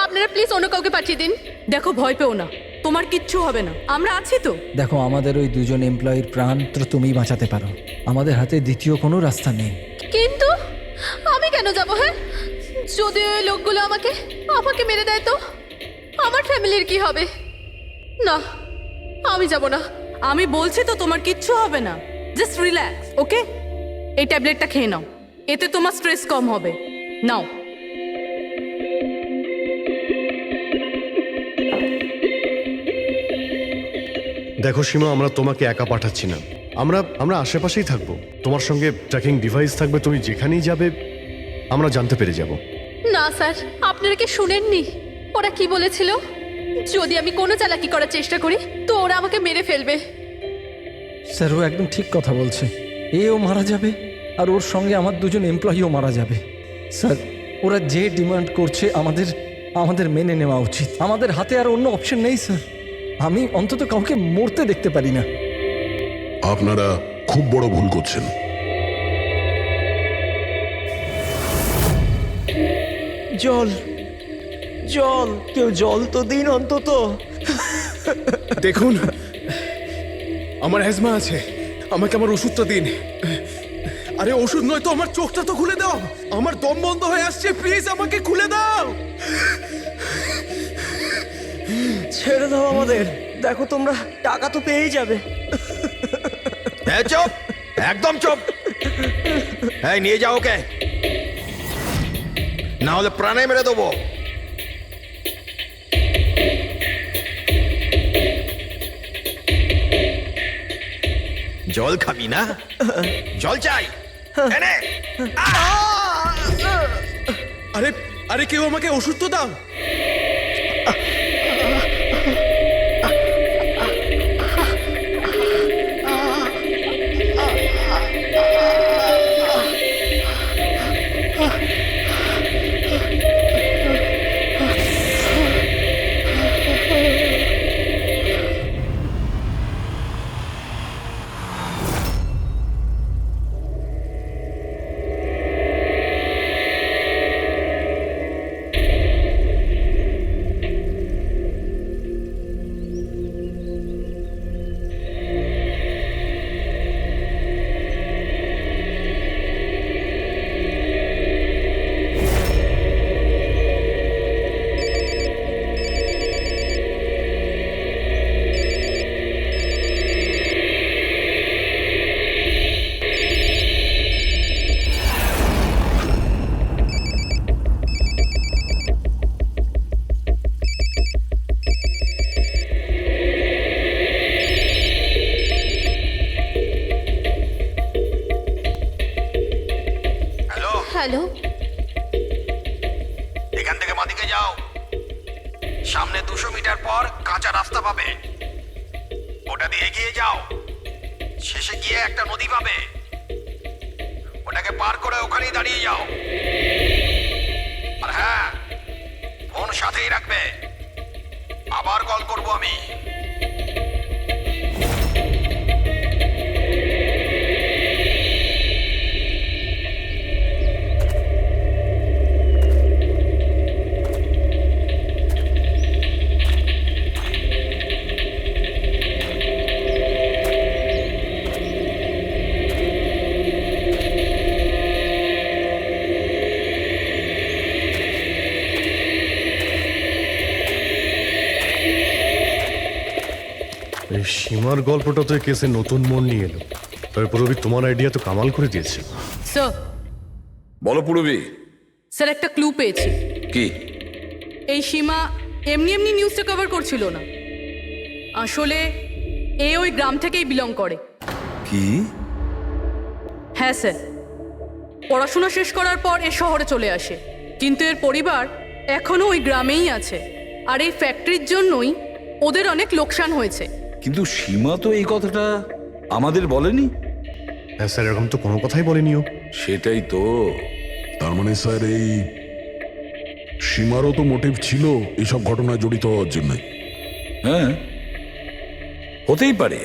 আপনারা প্লিজ অন্য কাউকে পাঠিয়ে দিন। দেখো, ভয় পেও না, তোমার কিচ্ছু হবে না, আমরা আছি তো। দেখো, আমাদের ওই দুজন এমপ্লয়ির প্রাণ তো তুমিই বাঁচাতে পারো, আমাদের হাতে দ্বিতীয় কোনো রাস্তা নেই। কিন্তু আমি কেন যাব? হ্যাঁ, যদি ওই লোকগুলো আমাকে মেরে দেয় তো আমার ফ্যামিলির কি হবে? না, আমি যাব না। আমি বলছি তো তোমার কিচ্ছু হবে না, জাস্ট রিল্যাক্স, ওকে? এই ট্যাবলেটটা খেয়ে নাও, এতে তোমার স্ট্রেস কম হবে। নাও। দেখো সীমা, আমরা তোমাকে একা পাঠাচ্ছি না, আমরা আশেপাশেই থাকবো। তোমার সঙ্গে ট্র্যাকিং ডিভাইস থাকবে, তুমি যেখানেই যাবে আমরা জানতে পেরে যাব। না স্যার, আপনারা কি শুনেননি ওরা কি বলেছিল? যদি আমি কোনো চালাকি করার চেষ্টা করি তো ওরা আমাকে মেরে ফেলবে। স্যার, ও একদম ঠিক কথা বলছে। এও মারা যাবে আর ওর সঙ্গে আমার দুজন এমপ্লয়িও মারা যাবে। স্যার, ওরা যে ডিমান্ড করছে আমাদের মেনে নেওয়া উচিত। আমাদের হাতে আর অন্য অপশন নেই স্যার। আমি অন্তত কাউকে মরতে দেখতে পারি না। আপনারা খুব বড় ভুল করছেন। জল জল, কেউ জল তো দিন অন্তত। দেখুন, আমার অ্যাজমা আছে, আমাকে আমার ওষুধটা দিন। আরে ওষুধ নয় তো, আমার চোখটা তো খুলে দাও, আমার দম বন্ধ হয়ে আসছে, প্লিজ আমাকে খুলে দাও। ছেড়ে দাও আমাদের, দেখো তোমরা টাকা তো পেয়েই যাবে। চুপ, একদম চুপ। হ্যাঁ, নিয়ে যাও ওকে, না হলে প্রাণে মেরে দেবো। জল খাবি না? জল চাই, এনে। আরে আরে কেউ আমাকে ওষুধ তো দাও। হ্যালো, এখান থেকে বাঁদিকে যাও, সামনে 200 মিটার পর কাঁচা রাস্তা পাবে, ওটা দিয়ে এগিয়ে যাও। শেষে গিয়ে একটা নদী পাবে, ওটাকে পার করে ওখানেই দাঁড়িয়ে যাও। আর হ্যাঁ, ফোন সাথেই রাখবে, আবার কল করব আমি। এই সীমার গল্পটা তো এই কেসে নতুন মোড় নিয়ে এলো। তবে পুরবি, তোমার আইডিয়া তো কামাল করে দিয়েছে। স্যার, বলো পুরবি। স্যার একটা ক্লু পেয়েছি। কি? এই সীমা এমনি এমনি নিউজটা কভার করছিল না, আসলে এ ওই গ্রাম থেকেই বিলং করে। কি? হ্যাঁ স্যার, পড়াশোনা শেষ করার পর এ শহরে চলে আসে, কিন্তু এর পরিবার এখনো ওই গ্রামেই আছে। আর এই ফ্যাক্টরির জন্যই ওদের অনেক লোকসান হয়েছে। কিন্তু সীমা তো এই কথাটা আমাদের বলেনি। হ্যাঁ স্যার, এরকম তো কোনো কথাই বলেনিও। সেটাই তো। তার মানে স্যার, এই সীমারও তো মোটিভ ছিল এসব ঘটনায় জড়িত হওয়ার জন্য। হ্যাঁ, হতেই পারে।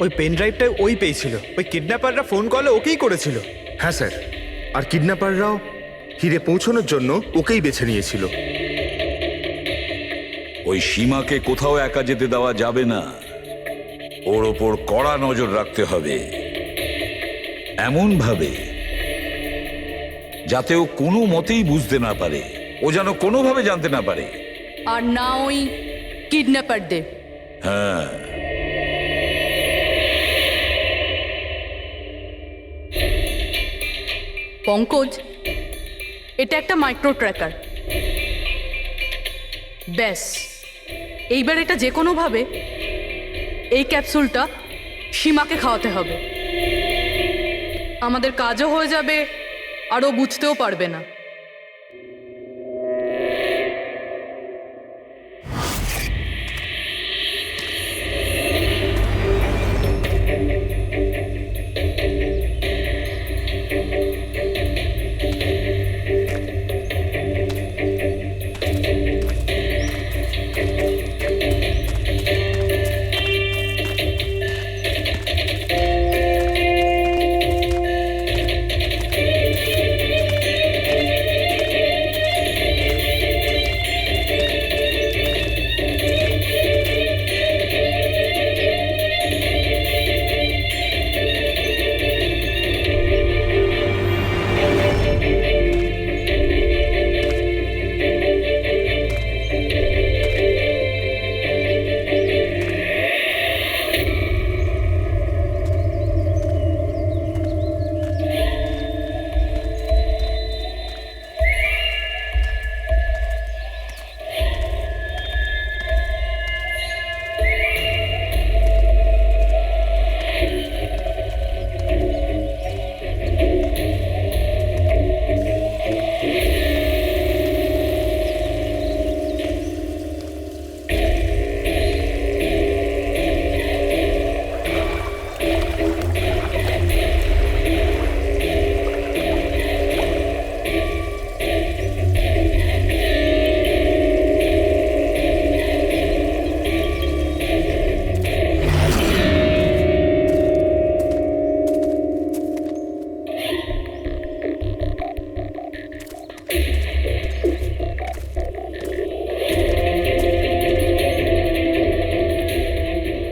ওই পেন ড্রাইভটা ওই পেয়েছিল, ওই কিডন্যাপাররা ফোন কলে ওকেই করেছিল। হ্যাঁ স্যার, আর কিডন্যাপাররাও হিরে পৌঁছানোর জন্য ওকেই বেছে নিয়েছিল। ওই সীমাকে কোথাও একা যেতে দেওয়া যাবে না, ওর ওপর কড়া নজর রাখতে হবে, এমন ভাবে যাতে ও কোনো মতেই বুঝতে না পারে, ও যেন কোনোভাবে জানতে না পারে আর না ওই কিডন্যাপারদের। হ্যাঁ, পঙ্কজ, এটা একটা মাইক্রো ট্র্যাকার। ব্যাস, এইবার এটা যে কোনোভাবে এই ক্যাপসুলটা সীমাকে খাওয়াতে হবে। আমাদের কাজও হয়ে যাবে, আর ও বুঝতেও পারবে না।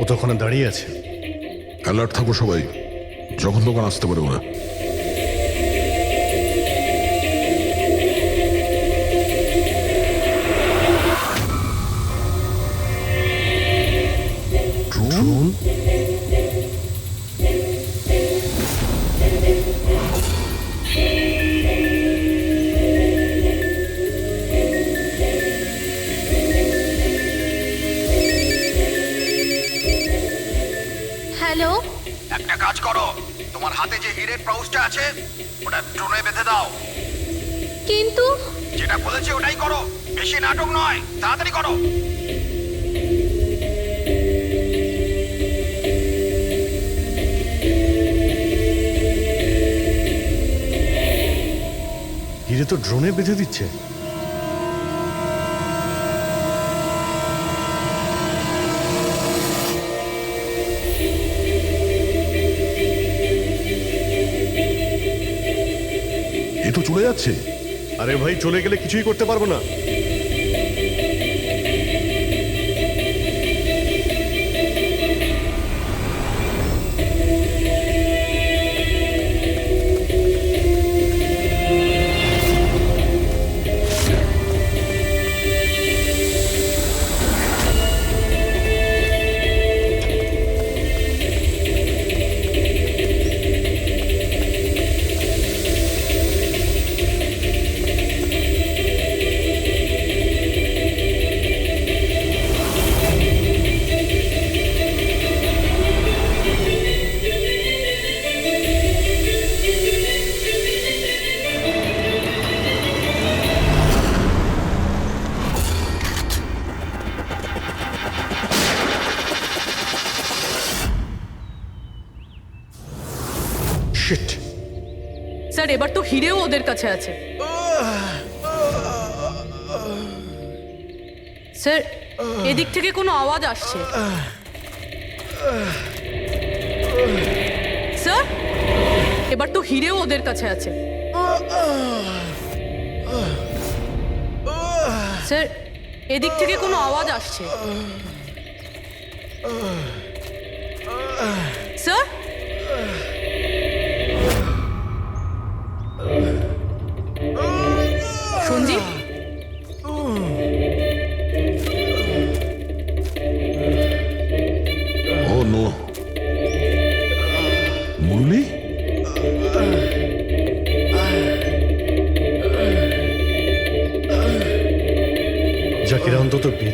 ও তো ওখানে দাঁড়িয়ে আছে। অ্যালার্ট থাকো সবাই, যখন তখন আসতে পারে ওরা। ড্রোন? হ্যালো, একটা কাজ করো, তোমার হাতে যে হিরের পাউচটা আছে ওটা ড্রোনে বেঁধে দাও। কিন্তু যেটা বলেছি ওটাই করো, বেশি নাটক নয়, তাড়াতাড়ি করো। হিরে তো ড্রোনে বেঁধে দিচ্ছে। এ তো চলে যাচ্ছে। আরে ভাই, চলে গেলে কিছুই করতে পারবো না। স্যার, এবার তো হিরেও ওদের কাছে আছে। স্যার, এদিক থেকে কোনো আওয়াজ আসছে। স্যার, এবার তো হিরেও ওদের কাছে আছে। স্যার, এদিক থেকে কোনো আওয়াজ আসছে। স্যার, সঞ্জীব,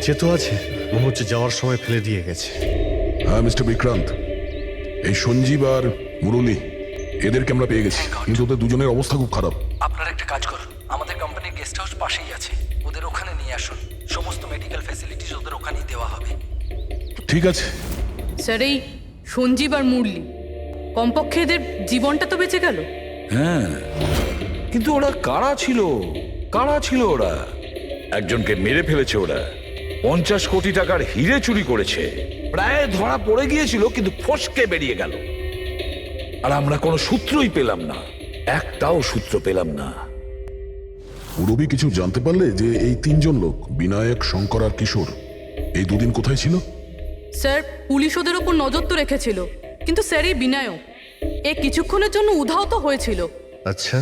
বেঁচে তো আছে, মনে হচ্ছে যাওয়ার সময় ফেলে দিয়ে গেছে। হ্যাঁ মিস্টার বিক্রান্ত, এই সঞ্জীব আর মুরলী এদেরকে আমরা পেয়ে গেছি, কিন্তু ওদের দুজনের অবস্থা খুব খারাপ। আপনারা একটা কাজ করুন, আমাদের কোম্পানির গেস্ট হাউস পাশেই আছে, ওদের ওখানে নিয়ে আসুন। সমস্ত মেডিকেল ফ্যাসিলিটিস ওদের ওখানেই দেওয়া হবে। ঠিক আছে। স্যার এই সঞ্জীব আর মুরলি কমপক্ষে এদের জীবনটা তো বেঁচে গেল। হ্যাঁ, কিন্তু ওরা কারা ছিল? কারা ছিল ওরা? একজনকে মেরে ফেলেছে ওরা, 50 কোটি টাকার হিরে চুরি করেছে, প্রায় ধরা পড়ে গিয়েছিল কিন্তু ফসকে বেরিয়ে গেল। আর আমরা কোনো সূত্রই পেলাম না, একটাও সূত্র পেলাম না। রবি কিছু জানতে পারলে যে এই তিনজন লোক বিনায়ক, শঙ্কর আর কিশোর এই দুদিন কোথায় ছিল? স্যার পুলিশ ওদের ওপর নজর তো রেখেছিল, কিন্তু স্যার এই বিনায়ক এ কিছুক্ষণের জন্য উধাও তো হয়েছিল। আচ্ছা,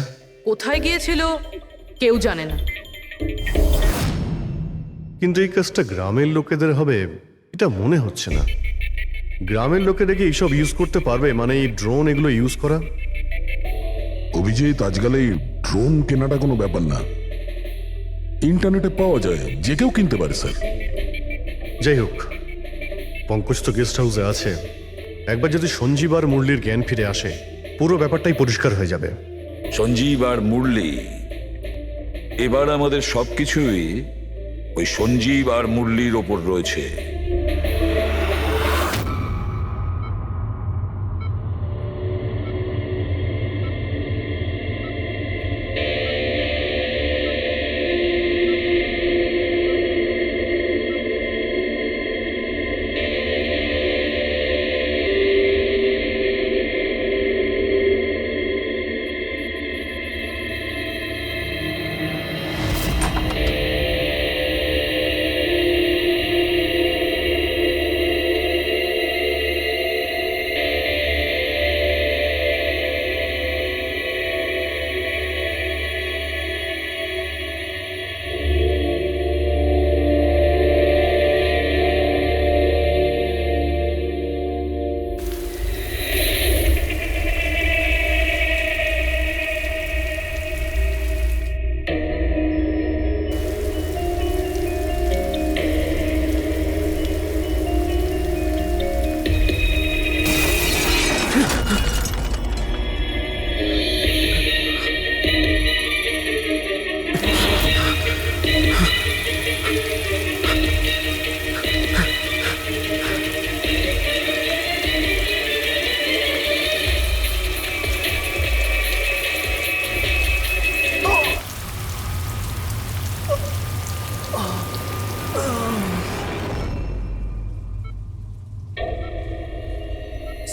কোথায় গিয়েছিল কেউ জানে না। কিন্তু এই কাজটা গ্রামের লোকেদের হবে এটা মনে হচ্ছে না। গ্রামের লোকেরা কি এইসব ইউজ করতে পারবে, মানে এই ড্রোন এগুলো ইউজ করা? অভিজিৎ, আজকাল এই ড্রোন কেনাটা কোনো ব্যাপার না, ইন্টারনেটে পাওয়া যায়, যে কেউ কিনতে পারে স্যার। যাই হোক, পঙ্কজ তো গেস্ট হাউসে আছে, একবার যদি সঞ্জীব আর মুরলির জ্ঞান ফিরে আসে পুরো ব্যাপারটাই পরিষ্কার হয়ে যাবে। সঞ্জীব আর মুরলি, এবার আমাদের সবকিছুই ওই সঞ্জীব আর মুরলির ওপর রয়েছে।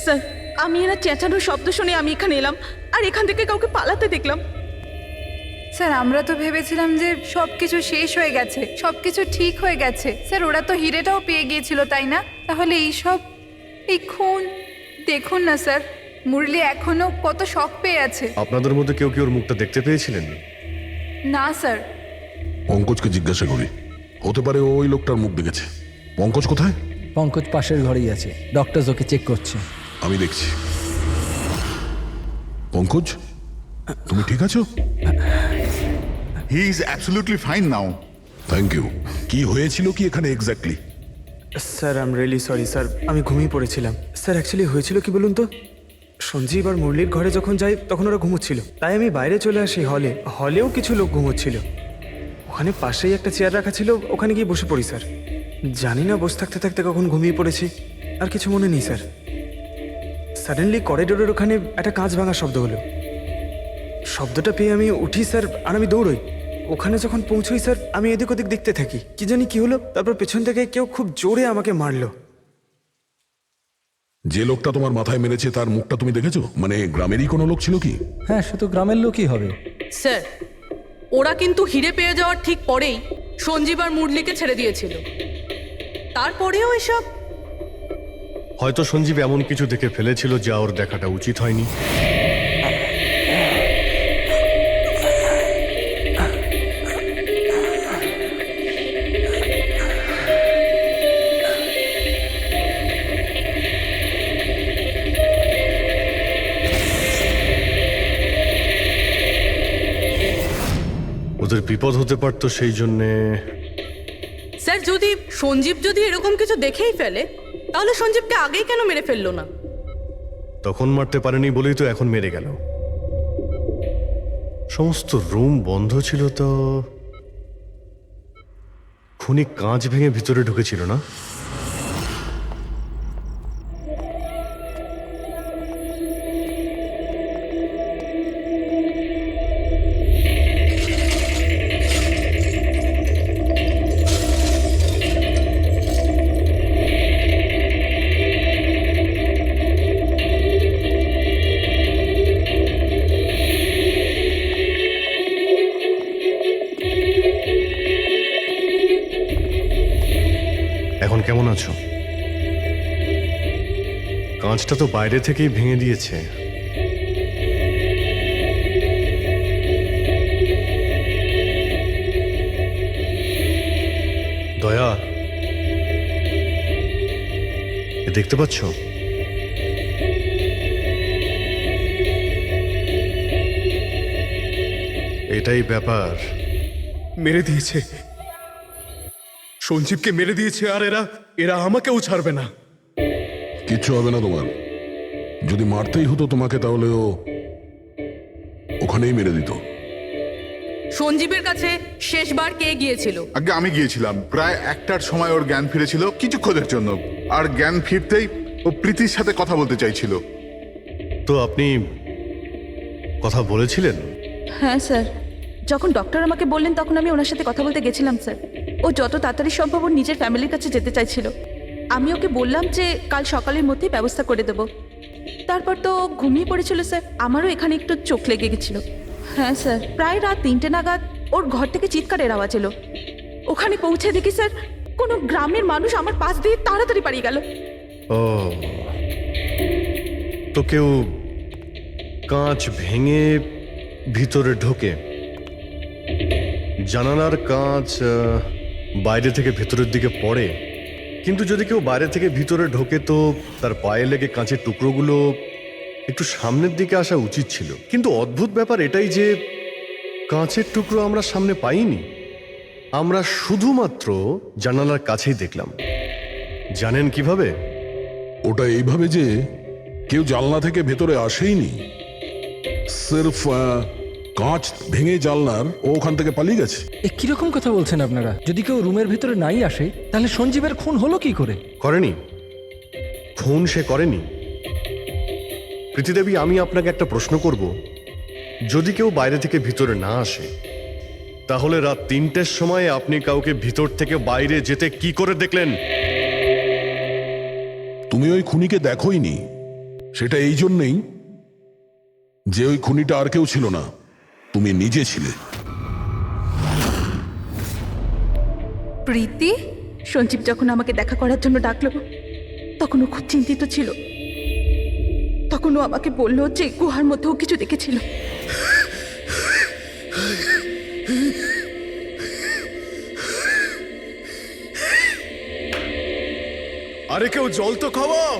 স্যার, আমি এরা চেঁচানোর শব্দ শুনে আমি এখানে এলাম, আর এখান থেকে কাউকে পালাতে দেখলাম। স্যার আমরা তো ভেবেছিলাম যে সবকিছু শেষ হয়ে গেছে, সবকিছু ঠিক হয়ে গেছে। স্যার ওরা তো হিরেটাও পেয়ে গিয়েছিল, তাই না? তাহলে এই খুন দেখুন না স্যার, মুরলি এখনো কত শক পেয়ে আছে। আপনাদের মধ্যে কেউ কি ওর মুখটা দেখতে পেয়েছিলেন? না স্যার। পঙ্কজকে জিজ্ঞাসা করি, হতে পারে ওই লোকটার মুখ দেখেছে। পঙ্কজ কোথায়? পঙ্কজ পাশের ঘরেই আছে, ডক্টর ওকে চেক করছে। আমি দেখছি। পঙ্কজ, তুমি ঠিক আছো? He is absolutely fine now. Thank you. কি হয়েছিল কি এখানে exactly? Sir I am really sorry sir, আমি ঘুমিয়ে পড়েছিলাম। স্যার অ্যাকচুয়ালি হয়েছিল কি বলুন তো, সঞ্জীব আর মুরলির ঘরে যখন যাই তখন ওরা ঘুমোচ্ছিল, তাই আমি বাইরে চলে আসি হলেও কিছু লোক ঘুমোচ্ছিল। ওখানে পাশেই একটা চেয়ার রাখা ছিল, ওখানে গিয়ে বসে পড়ি স্যার। জানি না বসে থাকতে থাকতে কখন ঘুমিয়ে পড়েছি, আর কিছু মনে নেই স্যার। সাডেনলি করিডোরের ওখানে একটা কাঁচ ভাঙার শব্দ হলো। শব্দটা পেয়ে আমি উঠি স্যার, আর আমি দৌড়ই। ওখানে যখন পৌঁছই স্যার, আমি এদিক ওদিক দেখতে থাকি, কি জানি কি হলো। তারপর পেছন থেকে কেউ খুব জোরে আমাকে মারলো। যে লোকটা তোমার মাথায় মেরেছে তার মুখটা তুমি দেখেছো? মানে গ্রামেরই কোনো লোক ছিল কি? হ্যাঁ, সে তো গ্রামের লোকই হবে। স্যার ওরা কিন্তু হিরে পেয়ে যাওয়ার ঠিক পরেই সঞ্জীব আর মুরলিকে ছেড়ে দিয়েছিল। তারপরেও এসব। হয়তো সঞ্জীব এমন কিছু দেখে ফেলেছিল যা ওর দেখাটা উচিত হয়নি। ওদের বিপদ হতে পারতো, সেই জন্যে। স্যার যদি সঞ্জীব যদি এরকম কিছু দেখেই ফেলে তাহলে সঞ্জীবকে আগেই কেন মেরে ফেললো না? তখন মারতে পারেনি বলেই তো এখন মেরে গেল। সমস্ত রুম বন্ধ ছিল তো খুনি কাঁচ ভেঙে ভিতরে ঢুকেছিল না? এখন কেমন আছো? কাঁচটা তো বাইরে থেকেই ভেঙে দিয়েছে। দয়া, এ দেখতে পাচ্ছ? এটাই ব্যাপার। মেরে দিয়েছে, সঞ্জীবকে মেরে দিয়েছে, আর এরা আমাকেও ছাড়বে না। কিচ্ছু হবে না তোমার। যদি মারতেই হতো তোমাকে তাহলে ও ওখানেই মেরে দিত। সঞ্জীবের কাছে শেষবার কে গিয়েছিল? আগে আমি গিয়েছিলাম, প্রায় 1টার সময় ওর জ্ঞান ফিরেছিল কিছুক্ষণের জন্য, আর জ্ঞান ফিরতেই ও প্রীতির সাথে কথা বলতে চাইছিল। তো আপনি কথা বলেছিলেন? হ্যাঁ স্যার, যখন ডক্টর আমাকে বললেন তখন আমি ওনার সাথে কথা বলতে গেছিলাম স্যার। ও যত তাড়াতাড়ি সম্ভব ওর নিজের ফ্যামিলির কাছে যেতে চাইছিল। আমি ওকে বললাম যে কাল সকালের মধ্যেই ব্যবস্থা করে দেব। তারপর তো ও ঘুমিয়ে পড়েছিল স্যার। আমারও এখানে একটু চোখ লেগে গেছিল। হ্যাঁ স্যার, প্রায় রাত 3টে নাগাদ ওর ঘর থেকে চিৎকারের আওয়াজ এলো। ওখানে পৌঁছে দেখি স্যার কোনো গ্রামের মানুষ আমার পাশ দিয়ে তাড়াতাড়ি পালিয়ে গেল। ও, তো কেউ কাঁচ ভেঙে ভিতরে ঢোকে, জানালার কাঁচ বাইরে থেকে ভেতরের দিকে পড়ে, কিন্তু যদি কেউ বাইরে থেকে ভিতরে ঢোকে তো তার পায়ে লেগে কাঁচের টুকরোগুলো একটু সামনের দিকে আসা উচিত ছিল। কিন্তু অদ্ভুত ব্যাপার এটাই যে কাঁচের টুকরো আমরা সামনে পাইনি, আমরা শুধুমাত্র জানালার কাছেই দেখলাম। জানেন কিভাবে? ওটা এইভাবে যে কেউ জানলা থেকে ভেতরে আসেইনি, সির্ফ কাঁচ ভেঙে জানলার ও ওখান থেকে পালিয়ে গেছে। এ কিরকম কথা বলছেন আপনারা? যদি কেউ রুমের ভিতরে নাই আসে তাহলে সঞ্জীবের খুন হলো কি করে? করেনি, খুন সে করেনি। প্রীতিদেবী, আমি আপনাকে একটা প্রশ্ন করব। যদি কেউ বাইরে থেকে ভিতরে না আসে তাহলে রাত 3টের সময় আপনি কাউকে ভিতর থেকে বাইরে যেতে কি করে দেখলেন? তুমি ওই খুনিকে দেখোইনি, সেটা এই জন্যেই যে ওই খুনিটা আর কেউ ছিল না, তুমি নিজে ছিলে। প্রীতি, সঞ্জীব যখন আমাকে দেখা করার জন্য ডাকলো তখন ও খুব চিন্তিত ছিল। তখন ও আমাকে বললো যে গুহার মধ্যেও কিছু দেখেছিল। আরে কেউ জল তো খাওয়াও।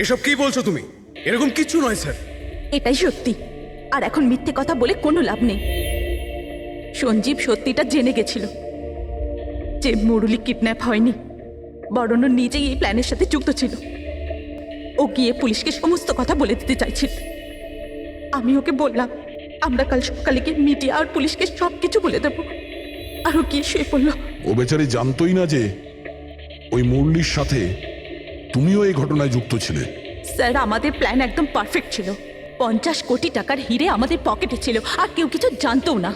এসব কি বলছো তুমি? এরকম কিচ্ছু নয় স্যার। এটাই সত্যি, আর এখন মিথ্যে কথা বলে কোনো লাভ নেই। সঞ্জীব সত্যিটা জেনে গেছিল যে মুরলি কিডন্যাপ হয়নি, বরং ও নিজেই এই প্ল্যানের সাথে যুক্ত ছিল। ও গিয়ে পুলিশকে সমস্ত কথা বলে দিতে চাইছিল। আমি ওকে বললাম আমরা কাল সকালে গিয়ে মিডিয়া আর পুলিশকে সব কিছু বলে দেবো, আর ও গিয়ে শুয়ে পড়লো। ও বেচারি জানতোই না যে ওই মুরলির সাথে তুমিও এই ঘটনায় যুক্ত ছিলে। স্যার, আমাদের প্ল্যান একদম পারফেক্ট ছিল। 50 কোটি টাকার হিরে আমাদের পকেটে ছিল, আর কেউ কিছু জানতো না।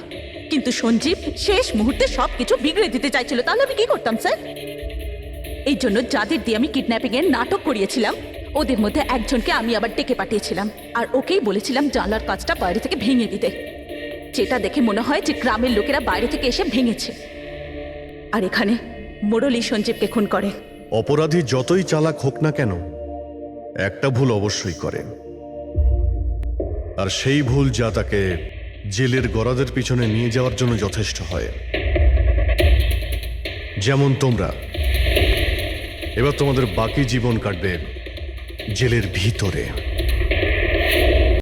কিন্তু সঞ্জীব শেষ মুহূর্তে সবকিছু বিগড়ে দিতে চাইছিল। তাহলে আমি কি করতাম স্যার? এই জন্য যাদের দিয়ে আমি কিডন্যাপিং এর নাটক করিয়েছিলাম ওদের মধ্যে একজনকে আমি আবার ডেকে পাঠিয়েছিলাম, আর ওকেই বলেছিলাম জানলার কাজটা বাইরে থেকে ভেঙে দিতে, যেটা দেখে মনে হয় যে গ্রামের লোকেরা বাইরে থেকে এসে ভেঙেছে। আর এখানে মুরলি সঞ্জীবকে খুন করে। অপরাধী যতই চালাক হোক না কেন একটা ভুল অবশ্যই করে, আর সেই ভুল যা তাকে জেলের গরাদের পিছনে নিয়ে যাওয়ার জন্য যথেষ্ট হয়। যেমন তোমরা এবার তোমাদের বাকি জীবন কাটবে জেলের ভিতরে।